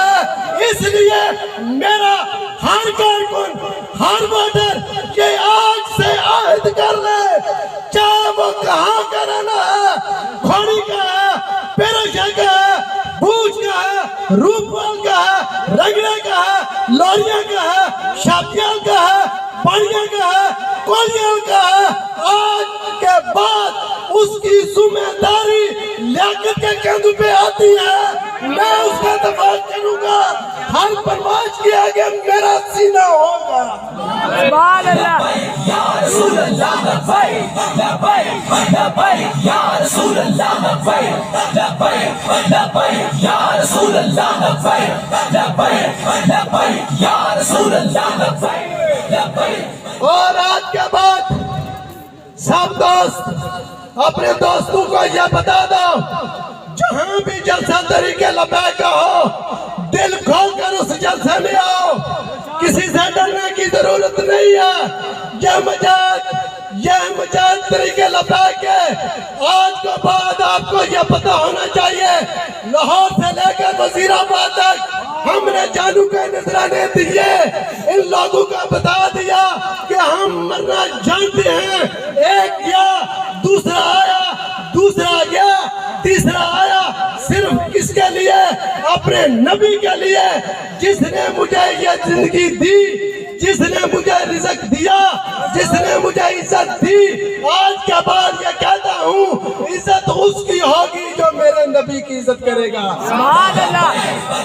اس لیے میرا ہر کارکن ہر ووٹر یہ آج سے عہد کر لے, چاہے وہ کہاں کا رہنا ہے, کھوڑی کا ہے, پیروشہ کا ہے, بھوج کا ہے, روپوال کا ہے, رنگڑے کا ہے, لوریاں کا ہے, شاپیال کا ہے, پانیاں کا ہے, کولیاں کا ہے, آج کے بعد اس کی ذمہ داری لیاقت کے کندھوں پہ آتی ہے. میں اس کا دفاع کروں گا, ہر پرواز کے آگے میرا سینہ ہوگا. سبحان اللہ. یا رسول اللہ لبیک لبیک لبیک یا رسول اللہ لبیک لبیک لبیک یا رسول اللہ لبیک لبیک لبیک یا رسول اللہ لبیک لبیک. اور آج کے بعد سب دوست اپنے دوستوں کو یہ بتا دو, جہاں بھی جلسہ طریقے لبیک کا ہو دل کھول کر اس جلسے میں آؤ, کسی سے ڈرنے کی ضرورت نہیں ہے. یہ مجاہد طریقے لبیک ہے. آج کے بعد آپ کو یہ پتا ہونا چاہیے, لاہور سے لے کر وزیر آباد تک ہم نے جانو کے نذرانے دیے, ان لوگوں کو بتا دیا کہ ہم مرنا جانتے ہیں. ایک گیا, دوسرا آیا, دوسرا گیا, تیسرا آیا, صرف کس کے لیے؟ اپنے نبی کے لیے, جس نے مجھے یہ زندگی دی, جس نے مجھے رزق دیا, جس نے مجھے عزت دی. آج کے بعد یہ کہتا ہوں عزت اس کی ہوگی جو میرے نبی کی عزت کرے گا. سبحان اللہ.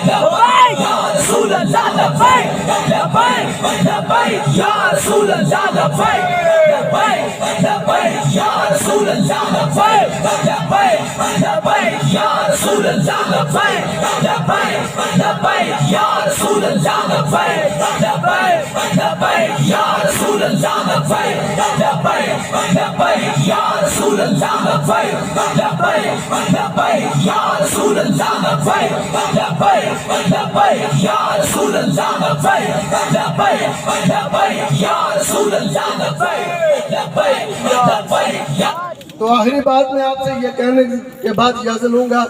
لبیک یا رسول اللہ لبیک لبیک لبیک یا رسول اللہ لبیک لبیک لبیک یا رسول اللہ لبیک لبیک لبیک یا رسول اللہ لبیک لبیک لبیک یا رسول اللہ لبیک لبیک لبیک یا رسول اللہ لبیک لبیک لبیک یا رسول اللہ لبیک لبیک لبیک یا رسول اللہ لبیک لبیک لبیک یا رسول اللہ لبیک لبیک لبیک یا رسول اللہ لبیک لبیک لبیک یا تو آخری بات میں آپ سے یہ کہنے کے بعد اجازت لوں گا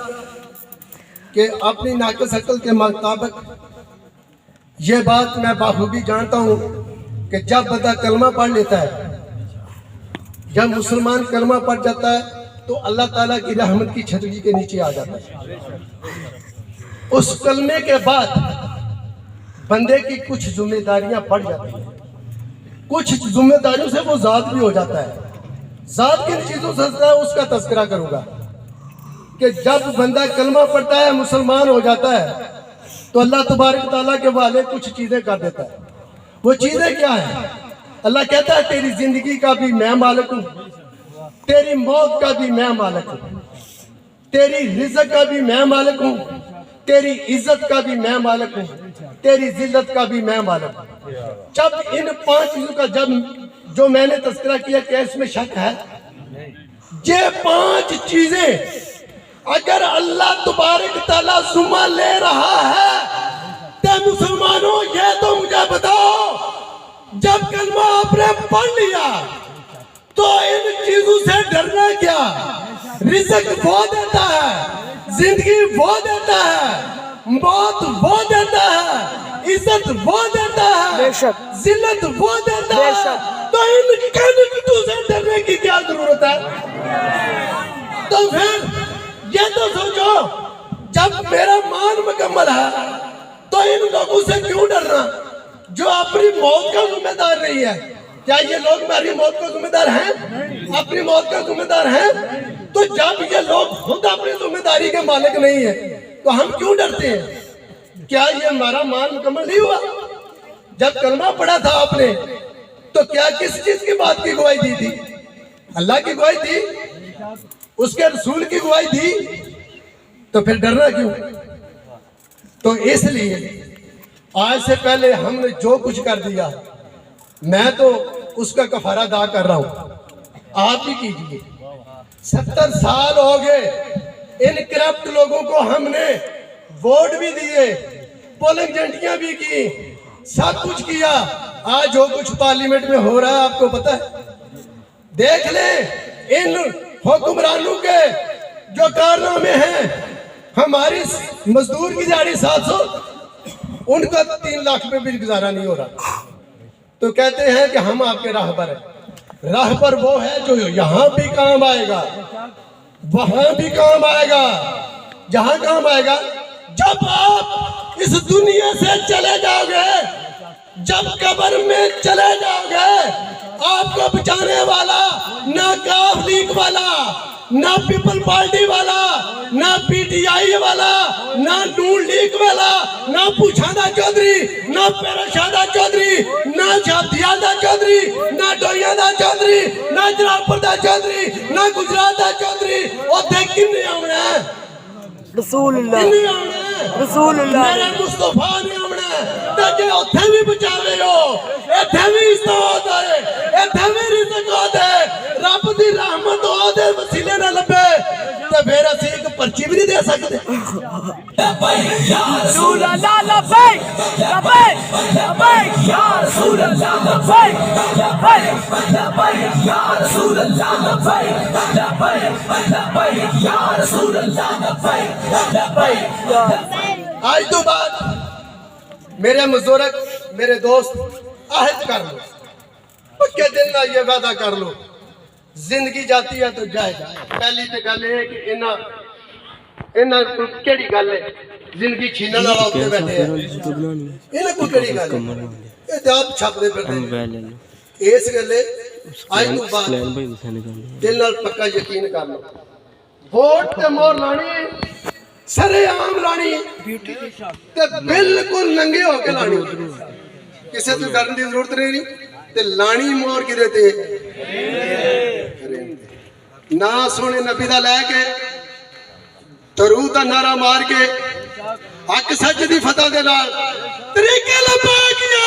کہ اپنی ناقص عقل کے مطابق یہ بات میں بخوبی جانتا ہوں کہ جب بندہ کلمہ پڑھ لیتا ہے، جب مسلمان کلمہ پڑھ جاتا ہے تو اللہ تعالیٰ کی رحمت کی چھتری کے نیچے آ جاتا ہے۔ اس کلمے کے بعد بندے کی کچھ ذمہ داریاں پڑ جاتی ہیں، کچھ ذمہ داریوں سے وہ ذات بھی ہو جاتا ہے۔ ذات کن چیزوں سے اس کا تذکرہ کروں گا کہ جب بندہ کلمہ پڑھتا ہے، مسلمان ہو جاتا ہے، تو اللہ تبارک تعالیٰ کے والے کچھ چیزیں کر دیتا ہے۔ وہ چیزیں کیا ہیں؟ اللہ کہتا ہے تیری زندگی کا بھی میں مالک ہوں، تیری موت کا بھی میں مالک ہوں، تیری رزق کا بھی میں مالک ہوں، تیری عزت کا بھی میں مالک ہوں، تیری ذلت کا بھی میں مالک ہوں۔ جب ان 5 چیزوں کا جو میں نے تذکرہ کیا کہ اس میں شک ہے، یہ 5 چیزیں اگر اللہ تبارک تعالیٰ ذمہ لے رہا ہے تو مسلمانوں یہ تو مجھے بتاؤ، جب کلمہ آپ نے پڑھ لیا تو ان چیزوں سے ڈرنا کیا؟ رزق وہ دیتا ہے، زندگی وہ دیتا ہے، موت وہ دیتا ہے، عزت وہ دیتا ہے، ذلت وہ دیتا ہے، تو ان کنکٹوں سے ڈرنے کی کیا ضرورت ہے؟ تو پھر یہ تو سوچو، جب میرا مان مکمل ہے تو ان لوگوں سے کیوں ڈرنا جو اپنی موت کا ذمہ دار نہیں ہے؟ کیا یہ لوگ میری موت کا ذمہ دار ہیں؟ اپنی موت کا ذمہ دار ہیں؟ تو جب یہ لوگ خود اپنی ذمہ داری کے مالک نہیں ہیں تو ہم کیوں ڈرتے ہیں؟ کیا یہ ہمارا مان مکمل نہیں ہوا؟ جب کلمہ پڑھا تھا آپ نے تو کیا کس چیز کی بات کی گواہی دی تھی؟ اللہ کی گواہی دی، اس کے رسول کی گواہی دی، تو پھر ڈرنا کیوں؟ تو اس لیے آج سے پہلے ہم نے جو کچھ کر دیا میں تو اس کا کفارہ ادا کر رہا ہوں، آپ بھی کیجئے۔ 70 سال ہو گئے ان کرپٹ لوگوں کو ہم نے ووٹ بھی دیے، پولنگ ایجنٹیاں بھی کی، سب کچھ کیا۔ آج جو کچھ پارلیمنٹ میں ہو رہا ہے آپ کو پتہ ہے؟ دیکھ لیں ان حکمرانوں کے جو کارنامے ہیں، ہماری مزدور کی دیہڑی 700، ان کا 3 لاکھ پہ بھی گزارا نہیں ہو رہا، تو کہتے ہیں کہ ہم آپ کے راہبر ہیں۔ راہبر وہ ہے جو یہاں بھی کام آئے گا، وہاں بھی کام آئے گا، جہاں کام آئے گا جب آپ اس دنیا سے چلے جاؤ گے، جب قبر میں چلے جاؤ گے، آپ کو بچانے والا نہ کاف لیگ والا، نہ پیپل پارٹی والا، نہ پی ٹی آئی والا، نہ نون لیگ والا، نہ پوچھانا چودھری، نہ پیرشادہ چودھری، نہ شابدیادہ چودھری، نہ ڈویادہ چودھری، نہ جلالپردہ چودھری، نہ گجراتہ چودھری، اور دیکھیں نہیں آمنا ہے رسول اللہ نہیں آمنا ہے رسول اللہ میرے مصطفیٰ نے آمنا ہے تاکہ اتھے بھی بچا رہے ہو، اتھے بھی استعمال ہے، اتھے بھی رزق ہوتا ہے، رب دی رحمت ہو دے وسیلے نہ لبے تو پھر اسی ایک پرچی بھی نہیں دے سکتے۔ رسول اللہ لبیک لبیک لبیک یا رسول اللہ لبیک لبیک لبیک یا رسول اللہ لبیک لبیک لبیک یا رسول اللہ لبیک لبیک۔ آج تو بعد میرے مزدورک میرے دوست عہد کر لو، پکے دل نہ یہ وعدہ کر لو، زندگی جاتی ہے تو جائے گا۔ پہلی تو گل ہے کہ انہاں کیڑی گل ہے زندگی چھینن والا اوتے بیٹھے ہیں، انہاں کو کیڑی گل ہے یہ تے آپ چھپ دے پھردے اس گلے آج تو بعد دل نال پکا یقین کر لو، ووٹ تے مور لانی ہے، سرے عام لانی تے بالکل ننگے ہو کے لانی، کسے تو ڈرن دی ضرورت نہیں تے لانی مور کی دیتے نا سونے نبی دا لے کے درود دا نعرہ مار کے حق سچ دی فتح دے نال طریقے لبیک یا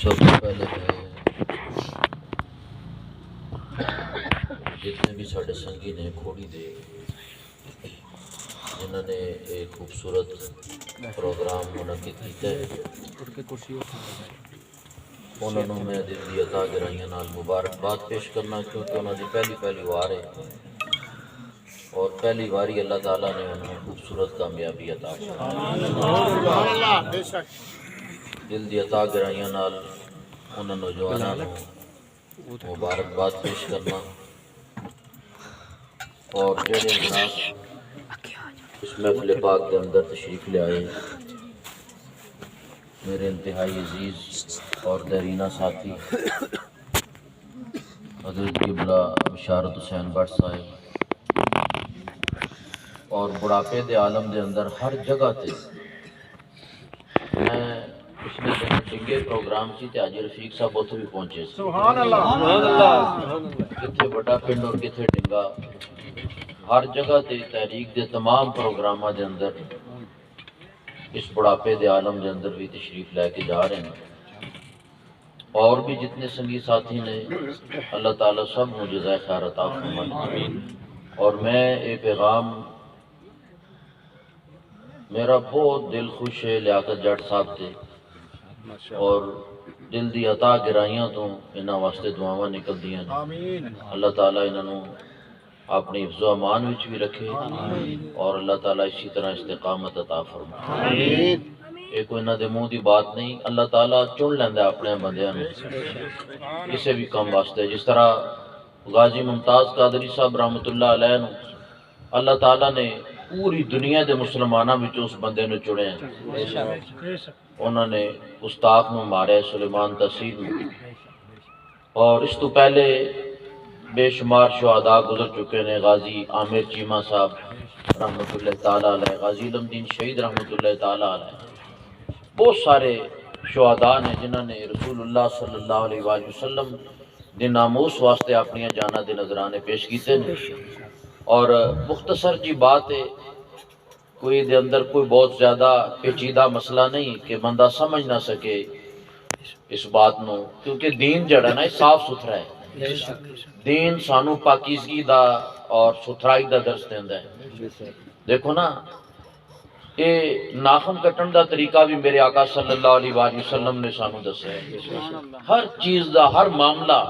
سب سے پہلے میں جتنے بھی ساڑھے سنگی نے کھوڑی دے جنہوں نے ایک خوبصورت پروگرام منعقد کیتا ہے انہوں نے میں دل دی عطا گرائیاں نال مبارکباد پیش کرنا، کیونکہ انہوں نے پہلی وار ہے اور پہلی باری اللہ تعالیٰ نے انہیں خوبصورت کامیابی عطا کی۔ دل دی عطا گرائیاں نال انہوں نوجوانوں کو مبارکباد پیش کرنا، اور جڑے حضرات اس محفل پاک کے اندر تشریف لے آئے، میرے انتہائی عزیز اور دیرینہ ساتھی حضرت قبلہ بشارت حسین بٹ صاحب، اور بڑھاپے دے عالم دے اندر ہر جگہ تے میں پچھلے دن ڈنگے پروگرام سی تے آج رفیق صاحب اتنے بھی پہنچے سی، سبحان اللہ، کتنے بڑا پنڈ اور کتنے ڈنگا، ہر جگہ تے تحریک دے تمام پروگراماں دے اندر اس بڑھاپے دے عالم دے اندر بھی تشریف لے کے جا رہے ہیں، اور بھی جتنے سنگی ساتھی نے اللہ تعالیٰ سب کو جزائے خیر عطا فرمائے۔ اور میں یہ پیغام میرا بہت دل خوش ہے لیاقت جٹ صاحب تے، اور دل دی عطا گرائیاں تو انہاں واسطے دعاواں نکل دیاں نے، اللہ تعالیٰ انہوں اپنی حفظ و امان وچ بھی رکھے، اور اللہ تعالیٰ اسی طرح استقامت عطا فرمائے۔ یہ کوئی نہ دے منہ دی بات نہیں، اللہ تعالیٰ چن لیندہ اپنے بندیاں نے کسی بھی کام واسطے، جس طرح غازی ممتاز قادری صاحب رحمۃ اللہ علیہ نے اللہ تعالیٰ نے پوری دنیا دے مسلمانوں میں اس بندے نے چنے ہیں، انہوں نے استاق میں مارے سلیمان تحصیل میں، اور اس تو پہلے بے شمار شہداء گزر چکے ہیں، غازی عامر چیمہ صاحب رحمۃ اللہ تعالیٰ علیہ، غازی علم دین شہید رحمۃ اللہ تعالیٰ علیہ، بہت سارے شہداء نے جنہوں نے رسول اللہ صلی اللہ علیہ وآلہ وسلم دے ناموس واسطے اپنی جانہ دے نظرانے پیش کیتے ہیں۔ اور مختصر جی بات ہے، کوئی دے اندر کوئی بہت زیادہ پیچیدہ مسئلہ نہیں کہ بندہ سمجھ نہ سکے اس بات نو، کیونکہ دین جڑا نا صاف ستھرا ہے، دین سانو پاکیزگی دا اور ستھرائی دا درس دیندا ہے۔ دیکھو نا، یہ ناخن کٹن دا طریقہ بھی میرے آقا صلی اللہ علیہ وآلہ وسلم نے سانو دسیا ہے، ہر چیز دا ہر معاملہ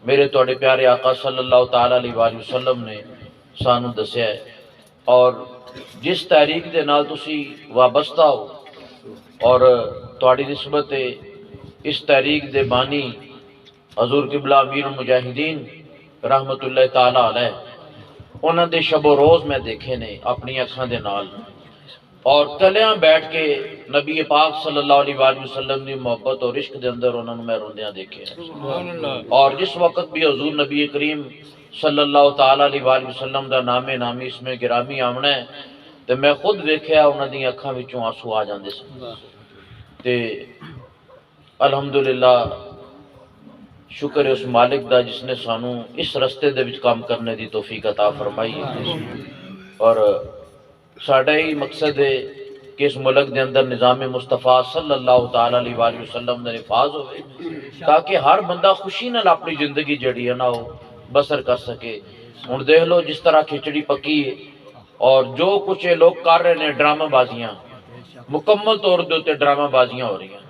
میرے توڑے پیارے آقا صلی اللہ تعالیٰ علیہ وآلہ وسلم نے سانو دسیا ہے۔ اور جس تحریک دے نال تسی وابستہ ہو، اور توڑی نسبت اس تحریک دے بانی حضور قبلہ امیر المجاہدین رحمت اللہ تعالیٰ علیہ، انہاں دے شب و روز میں دیکھے نے اپنی اکھاں دے نال، اور تلیاں بیٹھ کے نبی پاک صلی اللہ علیہ وآلہ وسلم دی محبت اور عشق دے اندر انہوں نے میں روندیاں دیکھے ہیں۔ اور جس وقت بھی حضور نبی کریم صلی اللہ تعالیٰ علیہ وآلہ وسلم دا نامی اس میں گرامی آمنا ہے، تو میں خود دیکھیا انہوں دی اکھاں وچوں آنسو آ جاندے سن، تے الحمدللہ شکر ہے اس مالک دا جس نے سانو اس رستے دے وچ کام کرنے دی توفیق عطا فرمائی ہے۔ اور ساڑھا ہی مقصد ہے کہ اس ملک دے اندر نظام مصطفیٰ صلی اللہ تعالیٰ علیہ وآلہ وسلم نے نفاذ ہوئے، تاکہ ہر بندہ خوشی نال اپنی زندگی جڑی ہے نا ہو بسر کر سکے۔ ہن دیکھ لو جس طرح کھچڑی پکی ہے، اور جو کچھ یہ لوگ کر رہے ہیں ڈرامہ بازیاں، مکمل طور دے تے ڈرامہ بازیاں ہو رہی ہیں۔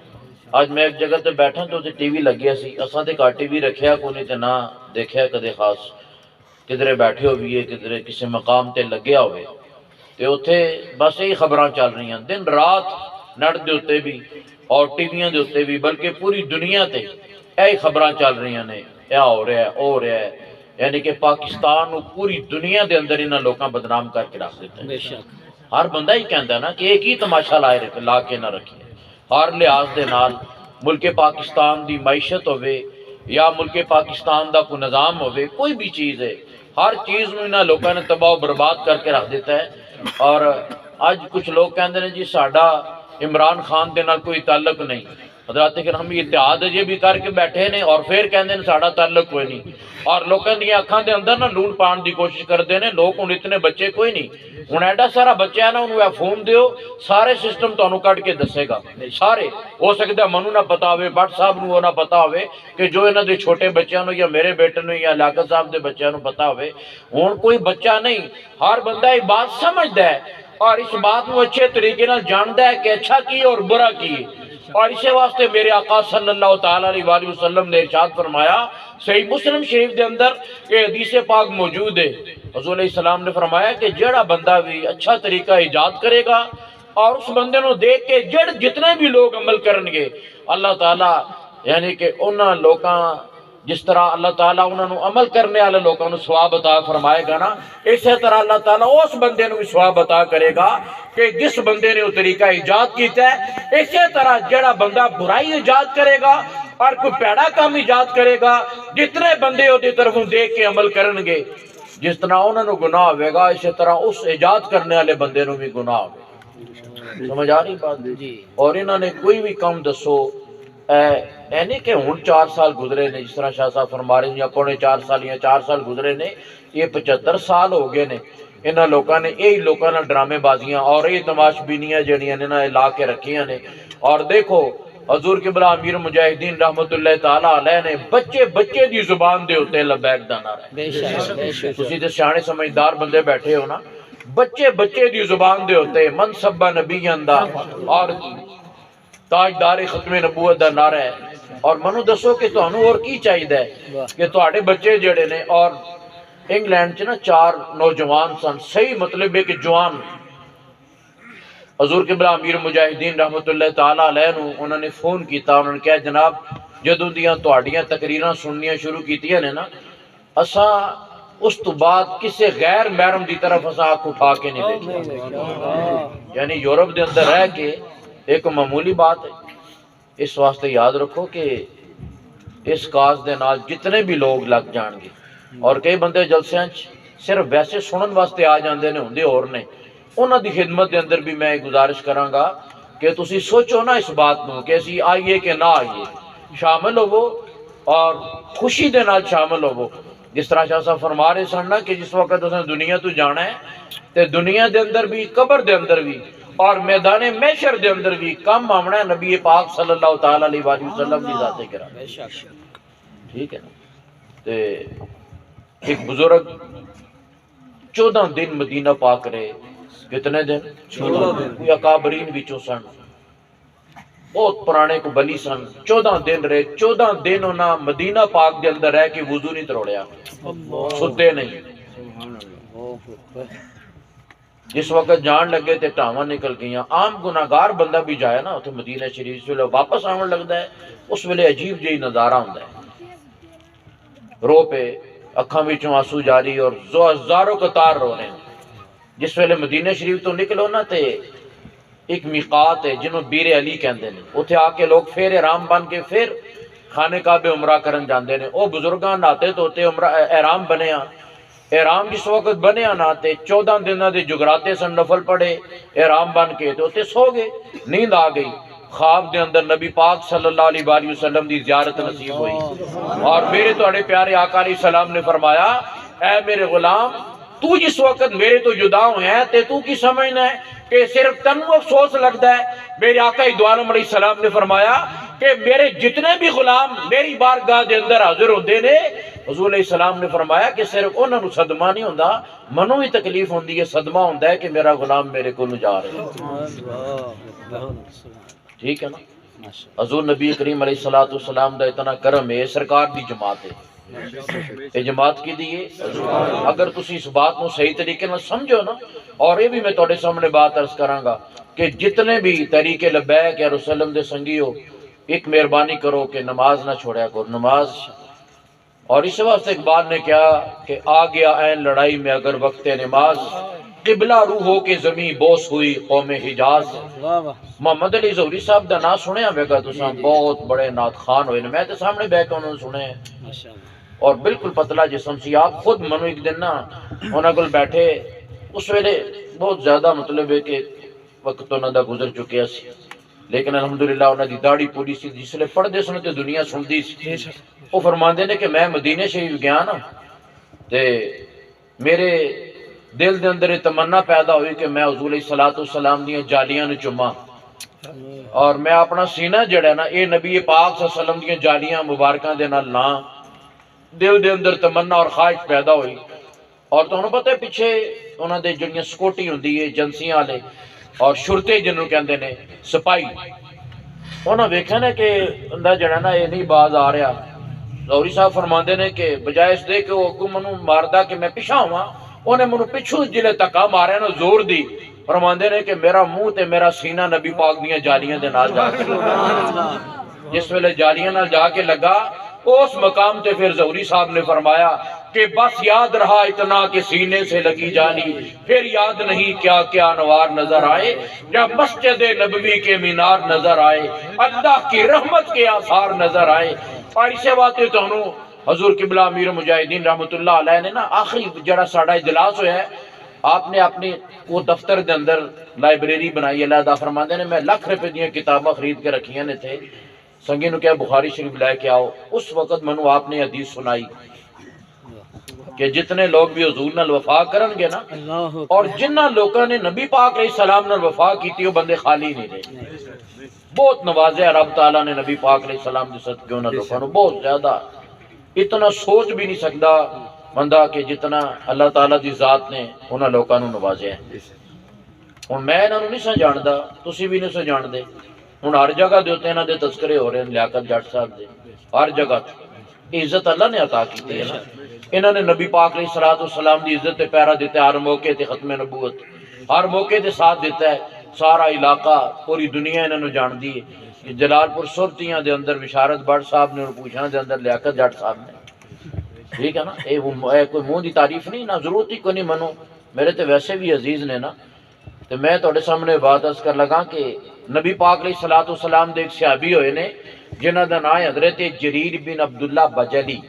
آج میں ایک جگہ تے بیٹھا تو ٹی وی لگیا سی، اساں تے ٹی وی رکھیا کو نہیں تے نہ دیکھیا کدے خاص، کدھرے بیٹھے ہوئی ہے کدھرے کسی مقام تے لگیا ہوئے، تے اتھے بس یہی خبراں چل رہی ہیں دن رات نیٹ دے اتے بھی اور ٹی ویاں دے اتے بھی، بلکہ پوری دنیا تے یہی خبراں چل رہی ہیں نے، یہ ہو رہا ہے ہو رہا ہے، یعنی کہ پاکستان کو پوری دنیا دے اندر انہاں لوکاں بدنام کر کے رکھ دیتے ہیں۔ ہر بندہ ہی کہندا نا کہ ایک ہی تماشا لا کے نہ رکھیے. ہر لحاظ دے نال ملک پاکستان دی معیشت ہوے یا ملک پاکستان دا کوئی نظام ہوے، کوئی بھی چیز ہے، ہر چیز نوں انہاں لوکاں نے تباہ و برباد کر کے رکھ دیتا ہے. اور اج کچھ لوگ کہندے نے جی ساڈا عمران خان دے نال کوئی تعلق نہیں. حضرات کرام اتحاد اجے بھی کر کے بیٹھے نے اور پھر کہندے نے ساڈا تعلق کوئی نہیں، اور لوکاں دی اکھاں دے اندر نہ لون پان دی کوشش کردے نے. لوگ ہن اتنے بچے کوئی نہیں، ہن ایڈا سارا بچہ ہے نا، انہوں فون دیو سارے سسٹم تانوں کڈ کے دسے گا. سارے ہو سکتا ہے منو نہ پتا ہوئے، بٹ صاحب نو نہ پتا ہوئے کہ جو انہاں دے چھوٹے بچیاں نو یا میرے بیٹے نو یا لیاقت صاحب دے بچیاں نو پتا ہوئے. ہن کوئی بچہ نہیں، ہر بندہ یہ بات سمجھدا ہے اور اس بات کو اچھے طریقے نال جاندا ہے کہ اچھا کی اور برا کی. اور اسی واسطے میرے آقا صلی اللہ تعالیٰ علیہ وآلہ وسلم نے ارشاد فرمایا صحیح مسلم شریف دے اندر کہ حدیث پاک موجود ہے. حضور علیہ السلام نے فرمایا کہ جڑا بندہ بھی اچھا طریقہ ایجاد کرے گا اور اس بندے نو دیکھ کے جتنے بھی لوگ عمل کرن گے، اللہ تعالیٰ یعنی کہ انہاں لوکاں جس طرح اللہ تعالیٰ انہوں نے عمل کرنے والے لوگوں نے ثواب عطا فرمائے گا نا، اسی طرح اللہ تعالیٰ اس بندے نے بھی ثواب عطا کرے گا کہ جس بندے نے وہ طریقہ ایجاد کیتا ہے. اسی طرح جڑا بندہ برائی ایجاد کرے گا اور کوئی پیڑا کام ایجاد کرے گا، جتنے بندے وہ طرف دیکھ کے عمل کرن گے، جس طرح انہوں نے گناہ ہوئے گا اسی طرح اس ایجاد کرنے والے بندے نو بھی گناہ ہوئے گا. سمجھ آ رہی بات جی؟ اور انہوں نے کوئی بھی کام دسو اے نہیں کہ ہن 4 سال گزرے نے، جس طرح شاہ صاحب فرما رہے ہیں یا پونے 4 سال یا 4 سال گزرے نے، یہ 75 سال ہو گئے نے. انہاں لوکاں نے یہی لوکاں نال ڈرامے بازیاں اور یہ تماش بینیاں جڑیاں نے نا لا کے رکھیاں نے. اور دیکھو حضور قبلہ امیر مجاہدین رحمت اللہ تعالیٰ علیہ نے بچے دی زبان دے ہوتے لبیک دا نعرہ. تسی تے سیانے سمجھدار بندے بیٹھے ہو نا، بچے دی زبان دے ہوتے منصبہ نبی دا اور تاجدار ختم نبوت دا نعرہ ہے. اور منو دسو کہ تانوں اور کی چاہیے کہ تواڈے بچے جڑے نے، اور انگلینڈ چ نا 4 نوجوان سن، صحیح مطلب ہے کہ جوان، حضور قبلہ امیر مجاہدین رحمت اللہ تعالیٰ علیہ نو انہوں نے فون کیتا. انہوں نے کہا جناب جدوں دیاں تواڈیاں تقریراں سننیاں شروع کیتیاں نے نا، اساں اس تو بعد کسے غیر محرم دی طرف اساں آنکھ اٹھا کے نہیں دیکھیں. یعنی یورپ دے اندر رہ کے ایک معمولی بات ہے. اس واسطے یاد رکھو کہ اس کاز دے نال جتنے بھی لوگ لگ جان گے، اور کئی بندے جلسیاں صرف ویسے سنن واسطے آ جاندے نے، ہوندے اور نے. انہاں دی خدمت دے اندر بھی میں گزارش کراں گا کہ تسی سوچو نا اس بات نو کہ اسی آئیے کہ نہ آئیے، شامل ہوو اور خوشی دے نال شامل ہوو. جس طرح شاہ صاحب فرما رہے سن نا کہ جس وقت اساں دنیا تو جانا ہے تے دنیا دے اندر بھی، قبر دے اندر بھی اور میدان محشر دے اندر بھی کم آمنا ہے نبی پاک صلی اللہ تعالیٰ علیہ وآلہ وسلم کی ذات کرام. ٹھیک ہے نا؟ تے ایک بزرگ 14 دن مدینہ پاک رہے. کتنے دن؟ 14 دن. کوئی اکابرین وچوں سن، بہت پرانے کو بلی سن. 14 دن رہے. 14 دن انہاں مدینہ پاک دے اندر رہ کے وضو نہیں تروڑیا، ستے نہیں. جس وقت جان لگے تے ٹاواں نکل گئیاں. عام گناہگار بندہ بھی جائے نا اتنے مدینہ شریف سے واپس آن لگتا ہے، اس ویلے عجیب جہی نظارہ ہوتا ہے، رو پہ اکھاں وچوں آنسو جاری اور ہزاروں قطار رو رہے ہیں. جس ویلے مدینہ شریف تو نکلو نا تے ایک میقات ہے جنہوں بیر علی کہندے نے، اتھے آ کے لوگ پھر احرام بن کے پھر خانے کعبے عمرہ کرن جاندے نے. او بزرگاں ناتے تو تے عمرہ احرام بنیا. احرام جس وقت بنیا نا تے 14 دنوں دے جگراتے سن، نفل پڑے احرام بن کے تو تے سو گئے. نیند آ گئی. خواب دے اندر نبی پاک صلی اللہ علیہ وآلہ وسلم دی زیارت نصیب ہوئی اور میرے تواڈے پیارے آقا علیہ السلام نے فرمایا اے میرے غلام، تو جس وقت میرے تو جدا ہوئے ہیں تے تو کی سمجھنا ہے کہ صرف تنو افسوس لگتا ہے. میرے آقا دو عالم علیہ السلام نے فرمایا کہ میرے جتنے بھی غلام میری بارگاہ دے اندر حاضر ہوندے نے، حضور علیہ السلام نے فرمایا کہ صرف انہوں نے صدمہ نہیں ہوندا، منو بھی تکلیف ہوندی ہے، صدمہ ہوندا ہے کہ میرا غلام میرے کو جا رہا ہے. ٹھیک ہے نا؟ حضور نبی کریم علیہ السلام دا اتنا کرم ہے. سرکار دی جماعت ہے، یہ جماعت کی دیئے. اگر تسی اس بات کو صحیح طریقے میں سمجھو نا، اور یہ بھی میں توڑے سامنے بات عرض کراں گا کہ جتنے بھی طریقے لبیک یا رسول اللہ دے سنگی ہو، ایک مہربانی کرو کہ نماز نہ چھوڑیا کرو، نماز. اور اس واسطے اقبال نے کہا کہ آ گیا این لڑائی میں اگر وقت نماز، قبلہ روح ہو کے زمین بوس ہوئی قوم حجاز محمد علی ظہوری صاحب دا نام سنیا ہوئے گا تساں بہت بڑے نعت خان ہوئے میں تے سامنے بیٹھ کے انہوں نے سنے ہیں اور بالکل پتلا جسم سی آپ خود منو ایک دن نا انہوں کو بیٹھے اس ویلے بہت زیادہ مطلب ہے کہ وقت انہوں دا گزر چکے سی لیکن الحمدللہ انہوں دی داڑھی پوری سی جس لئے پڑھ دے سنے تے دنیا سن دی سی وہ فرماندے نے کہ میں مدینہ شریف گیا نا تے میرے دل دے اندر تمنا پیدا ہوئی کہ میں حضور علیہ السلام دیاں جالیاں نو چما اور میں اپنا سینہ جڑا نا اے نبی پاک صلی اللہ علیہ وسلم دیاں جالیاں مبارکاں دے نال لاں دل دے اندر تمنا اور خواہش پیدا ہوئی اور تو انہوں پتہ ہے پیچھے انہوں دے جڑیاں سکوٹی ہوندی ہے جنسیاں والے اور شرطے جنہوں کہندے نے سپاہی انہوں ویکھیا نا کہ اندر جڑا نا یہ نہیں باز آ رہا ظہوری صاحب فرماندے نے کہ بجائے اس دے کہ وہ اگوں منوں ماردا کہ میں پیچھے ہوا انہیں منوں پچھوں جلے تکا ماریا نا زور دی فرماندے نے کہ میرا منہ تے میرا سینہ نبی پاک دیاں جالیاں دے نال جا کے جس ویلے جالیاں نال جا کے لگا اس مقام تے پھر ظہوری صاحب نے فرمایا کہ بس یاد رہا اتنا کہ سینے سے لگی جالی پھر یاد نہیں کیا کیا انوار نظر آئے جب مسجد نبوی کے مینار نظر آئے اللہ کی رحمت کے آثار نظر آئے اور اسے باتیں تو انہوں حضور قبلہ امیر مجاہدین رحمت اللہ علیہ نے نا آخری جڑا ساڑھا اجلاس ہویا ہے آپ نے اپنی وہ دفتر دے اندر لائبریری بنائی علیحدہ فرماندے نے میں لاکھ روپے دیاں کتاباں خرید کے رکھیاں نے تھے سنگی نو کیا بخاری شریف لے کے آؤ اس وقت منو آپ نے حدیث سنائی کہ جتنے لوگ بھی حضور نال وفا کرن گے نا اور جنہ لوگوں نے نبی پاک علیہ السلام نال وفا کی تھی وہ بندے خالی نہیں رہے بہت نوازے رب تعالیٰ نے نبی پاک علیہ السلام کے صدقے انہوں لوگوں بہت زیادہ اتنا سوچ بھی نہیں سکتا بندہ کہ جتنا اللہ تعالیٰ دی ذات نے انہوں لوگوں نوازے ہیں ہوں میں انہوں نہیں سا جاندا تسی بھی نہیں سا جان دے ہوں ہر جگہ دے ہوتے انہوں دے تذکرے ہو رہے ہیں لیاقت جٹ صاحب دے ہر جگہ عزت اللہ نے عطا کی ہے نا انہوں نے نبی پاک علیہ السلام دی عزت تے پیرا دیتا ہے ہر موقع تے ختم نبوت ہر موقع تے ساتھ دیتا ہے سارا علاقہ پوری دنیا انہوں نے جان دی ہے جلال پور سرتیاں دے اندر بشارت بٹ صاحب نے پوچھنا دے اندر لیاقت جٹ صاحب نے ٹھیک ہے نا اے کوئی منہ دی تعریف نہیں نہ ضرورت ہی کوئی نہیں منو میرے تے ویسے بھی عزیز نے نا تو میں تھوڑے سامنے بات عرض کر لگا کہ نبی پاک علیہ السلام دے ایک صحابی ہوئے نے جنہ دا نام حضرت جریر بن عبداللہ بجلی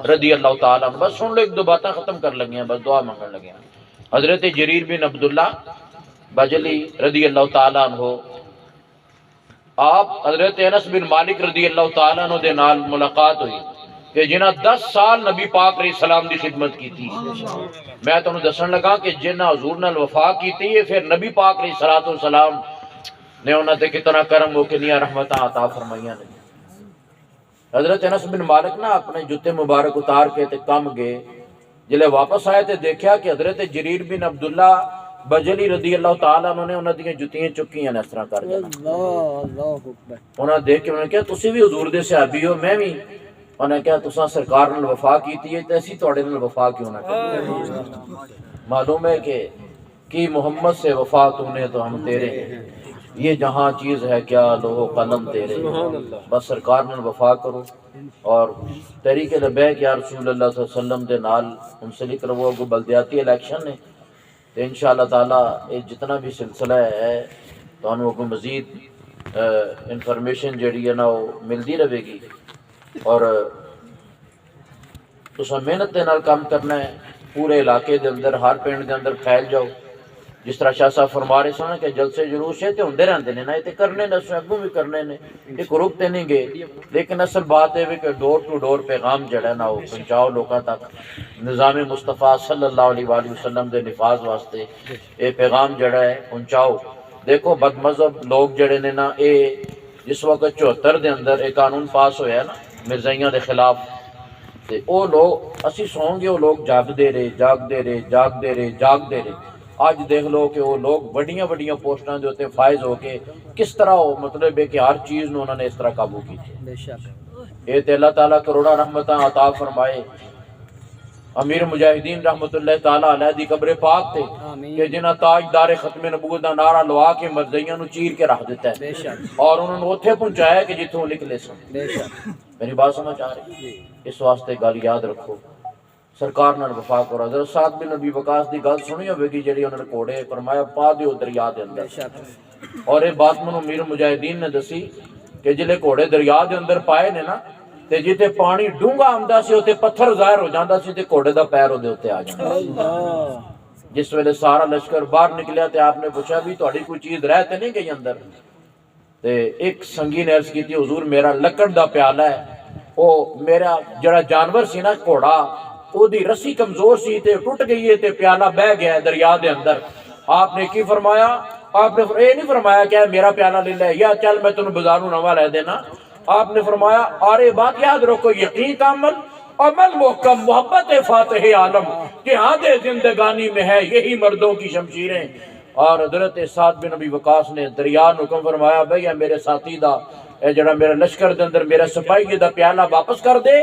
رضی اللہ تعالیٰ عنہ بس سن لو ایک دو باتیں ختم کر لگی ہیں بس دعا مانگن لگے ہیں حضرت جریر بن عبداللہ بجلی رضی اللہ تعالیٰ عنہ آپ حضرت انس بن مالک رضی اللہ تعالیٰ عنہ دے نال ملاقات ہوئی کہ جنہ 10 سال نبی پاک علیہ السلام دی خدمت کی تھی میں تو انہوں دسن لگا کہ جنہ حضور نال وفا کی تھی پھر نبی پاک علیہ السلام نے انہوں نے کتنا کرم ہو کے نیا رحمتہ عطا فرمائیاں نے حضرت انس بن مالک نا اپنے جوتے مبارک اتار کے تے کم گئے جلے واپس آئے تے دیکھا کہ حضرت جریر بن عبداللہ بجلی رضی اللہ تعالیٰ انہوں نے جتیاں چکی ہیں اس طرح کر کے انہوں نے دیکھ کے انہوں نے کہا تسی بھی حضور دے صحابی ہو میں بھی انہوں نے کہا تساں سرکار نال وفا کیتی ہے تے اسی تواڈے نال وفا کیوں نہ کریں معلوم ہے کہ محمد سے وفا تو نے تو ہم تیرے یہ جہاں چیز ہے کیا لوہ قلم تیرے بس سرکار نے وفا کرو اور تحریک لبیک یا رسول اللہ صلی اللہ علیہ وسلم دے نال منسلک رہو کو بلدیاتی الیکشن نے تو انشاءاللہ تعالیٰ یہ جتنا بھی سلسلہ ہے تو انہوں کو مزید انفارمیشن جڑی ہے نا وہ ملتی رہے گی اور تساں محنت دے نال کام کرنا ہے پورے علاقے دے اندر ہر پنڈ دے اندر پھیل جاؤ جس طرح شاہ صاحب فرما رہے سن کہ جلسے جلوس ہے تے ہوندے رہندے نے نا یہ کرنے نے اگوں بھی کرنے نے ایک رکتے نہیں گئے لیکن اصل بات ہے کہ ڈور ٹو ڈور پیغام جڑا ہے نا وہ پہنچاؤ لوگوں تک نظام مصطفیٰ صلی اللہ علیہ وآلہ وسلم دے نفاذ واسطے یہ پیغام جڑا ہے پہنچاؤ دیکھو بد مذہب لوگ جڑے نے نا یہ جس وقت 74 دے اندر ایک قانون پاس ہویا ہے نا مرزائیاں دے خلاف تے او لوگ اسی سوں گے وہ لوگ جاگدے رہے آج دیکھ لو کہ وہ لوگ بڑیاں پوسٹاں جو ہوتے فائز ہو کے کس طرح ہو مطلب ہے کہ ہر چیز نو انہوں نے اس طرح قابو کی تھی اے تے اللہ تعالیٰ کروڑا رحمتاں عطا فرمائے امیر مجاہدین رحمت اللہ تعالیٰ علیہ دی قبر پاک تے کہ جنہ تاجدار ختم نبوت دا نعرہ لوا کے مرزائیاں نو چیر کے رکھ دیتا ہے اور انہوں نے اتھے پہنچایا کہ جتوں لکھ لے سن میری بات سمجھ آ رہی اس واسطے گل یاد رکھو سرکار نال وفا کرو. حضرت سعد بن نبی وقاص دی گل سنی ہوے گی جڑی انہوں نے گھوڑے فرمایا پا دیو دریا دے اندر, اور یہ بات منو امیر مجاہدین نے دسی کہ جلے گھوڑے دریا دے اندر پائے نے نا تے جتے پانی ڈونگا آندا سی اوتے پتھر ظاہر ہو جاندا سی تے گھوڑے دا پیر اودے اوتے آ جاندا. جس ویلے سارا لشکر باہر نکلیا تے آپ نے پوچھا بھی تہاڈی کوئی چیز رہ تے نہیں گئی اندر؟ تے ایک سنگی نے عرض کیتی حضور میرا لکڑ دا پیالہ ہے, او میرا جڑا جانور سی نا گھوڑا او دی رسی کمزور سی تے ٹوٹ گئی ہے تے پیالہ بہ گیا ہے دریا دے اندر. آپ نے کی فرمایا؟ آپ نے یہ نہیں فرمایا کہ میرا پیالہ لے لے یا چل میں تینوں بازاروں نواں لے دینا. آپ نے فرمایا آرے بات یاد رکھو, یقین کامل عمل محکم محبت فاتح عالم جہاد زندگانی میں ہے یہی مردوں کی شمشیریں. اور حضرت سعد بن نبی وقاص نے دریا نو حکم فرمایا بھئی اے میرے ساتھی دا اے جڑا میرا لشکر دے اندر میرا سپاہی دا پیالہ واپس کر دے,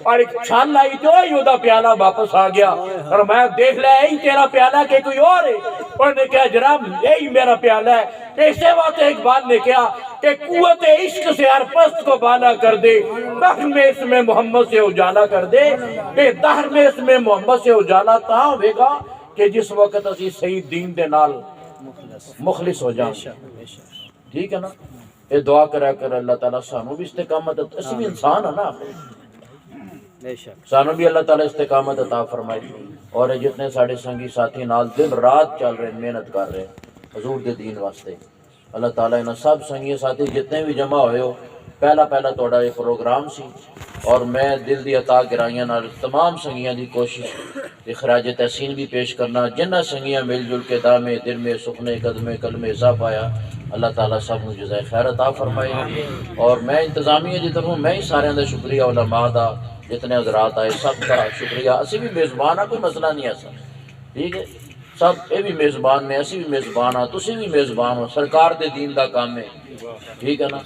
اور ایک چھال لائی تو یہ دا پیالہ واپس آ گیا. اور میں دیکھ لیا یہی تیرا پیالہ کہ کوئی اور ہے؟ انہوں نے کہا جناب یہی میرا پیالہ ہے. اسی وقت اقبال نے کہا کہ قوت عشق سے ہر پست کو بالا کر دے, دہر میں اس میں محمد سے اجالا کر دے. کہ دہر میں اس میں محمد سے اجالا تاں ہوئے گا کہ جس وقت اسی صحیح دین دے نال مخلص ہو جائیں. ٹھیک ہے نا؟ یہ دعا کرا کر اللہ تعالیٰ سانو بھی استقامت, اسی بھی انسان ہے نا, سانو بھی اللہ تعالیٰ استقامت عطا فرمائے. اور جتنے ساڑے سنگی ساتھی نال دن رات چل رہے محنت کر رہے حضور دے دین واسطے, اللہ تعالیٰ انہاں سب سنگی ساتھی جتنے بھی جمع ہوئے ہو, پہلا توڑا یہ پروگرام سی, اور میں دل دی عطا گرائیاں نال تمام سنگیاں دی کوشش اخراج تحسین بھی پیش کرنا. جنہ سنگیاں مل جل کے دامے دل میں سخنے قدمے کلمے اضافہ آیا, اللہ تعالیٰ سب کو جزائے خیر عطا فرمائے. اور میں انتظامیہ جتنا ہوں میں ہی سارے دا شکریہ, علماء دا جتنے حضرات آئے سب کا شکریہ. اسی بھی میزبان ہاں, کوئی مسئلہ نہیں ایسا, ٹھیک ہے, سب یہ بھی میزبان نے, اسی بھی میزبان ہاں, تسی بھی میزبان ہو, سرکار دے دین دا کام ہے, ٹھیک ہے نا.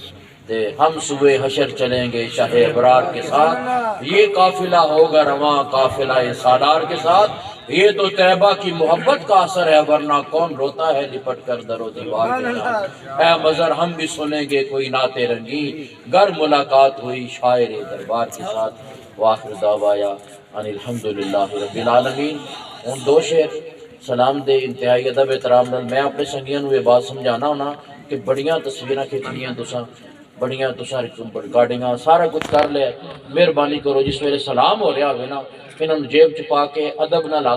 ہم سوئے حشر چلیں گے شاہ ابرار کے ساتھ, یہ قافلہ ہوگا رواں قافلہ سالار کے ساتھ. یہ تو طیبہ کی محبت کا اثر ہے, ورنہ کون روتا ہے لپٹ کر در و دیوار کے ساتھ. اے مظہر ہم بھی سنیں گے کوئی نعت رنگی, گر ملاقات ہوئی شاعر دربار کے ساتھ. وآخر دعوایا ان الحمدللہ رب العالمین. ان دو شعر سلام دے انتہائی ادب احترام نال میں اپنے سنگیاں نو یہ بات سمجھانا ہونا کہ بڑیاں تصویراں کھچنیاں تساں, بڑیاں تساں ریکارڈنگاں سارا کچھ کر لیا, مہربانی کرو جس ویلے سلام ہو رہا ہوئے نا انہوں نے جیب چ پا کے ادب نہ لا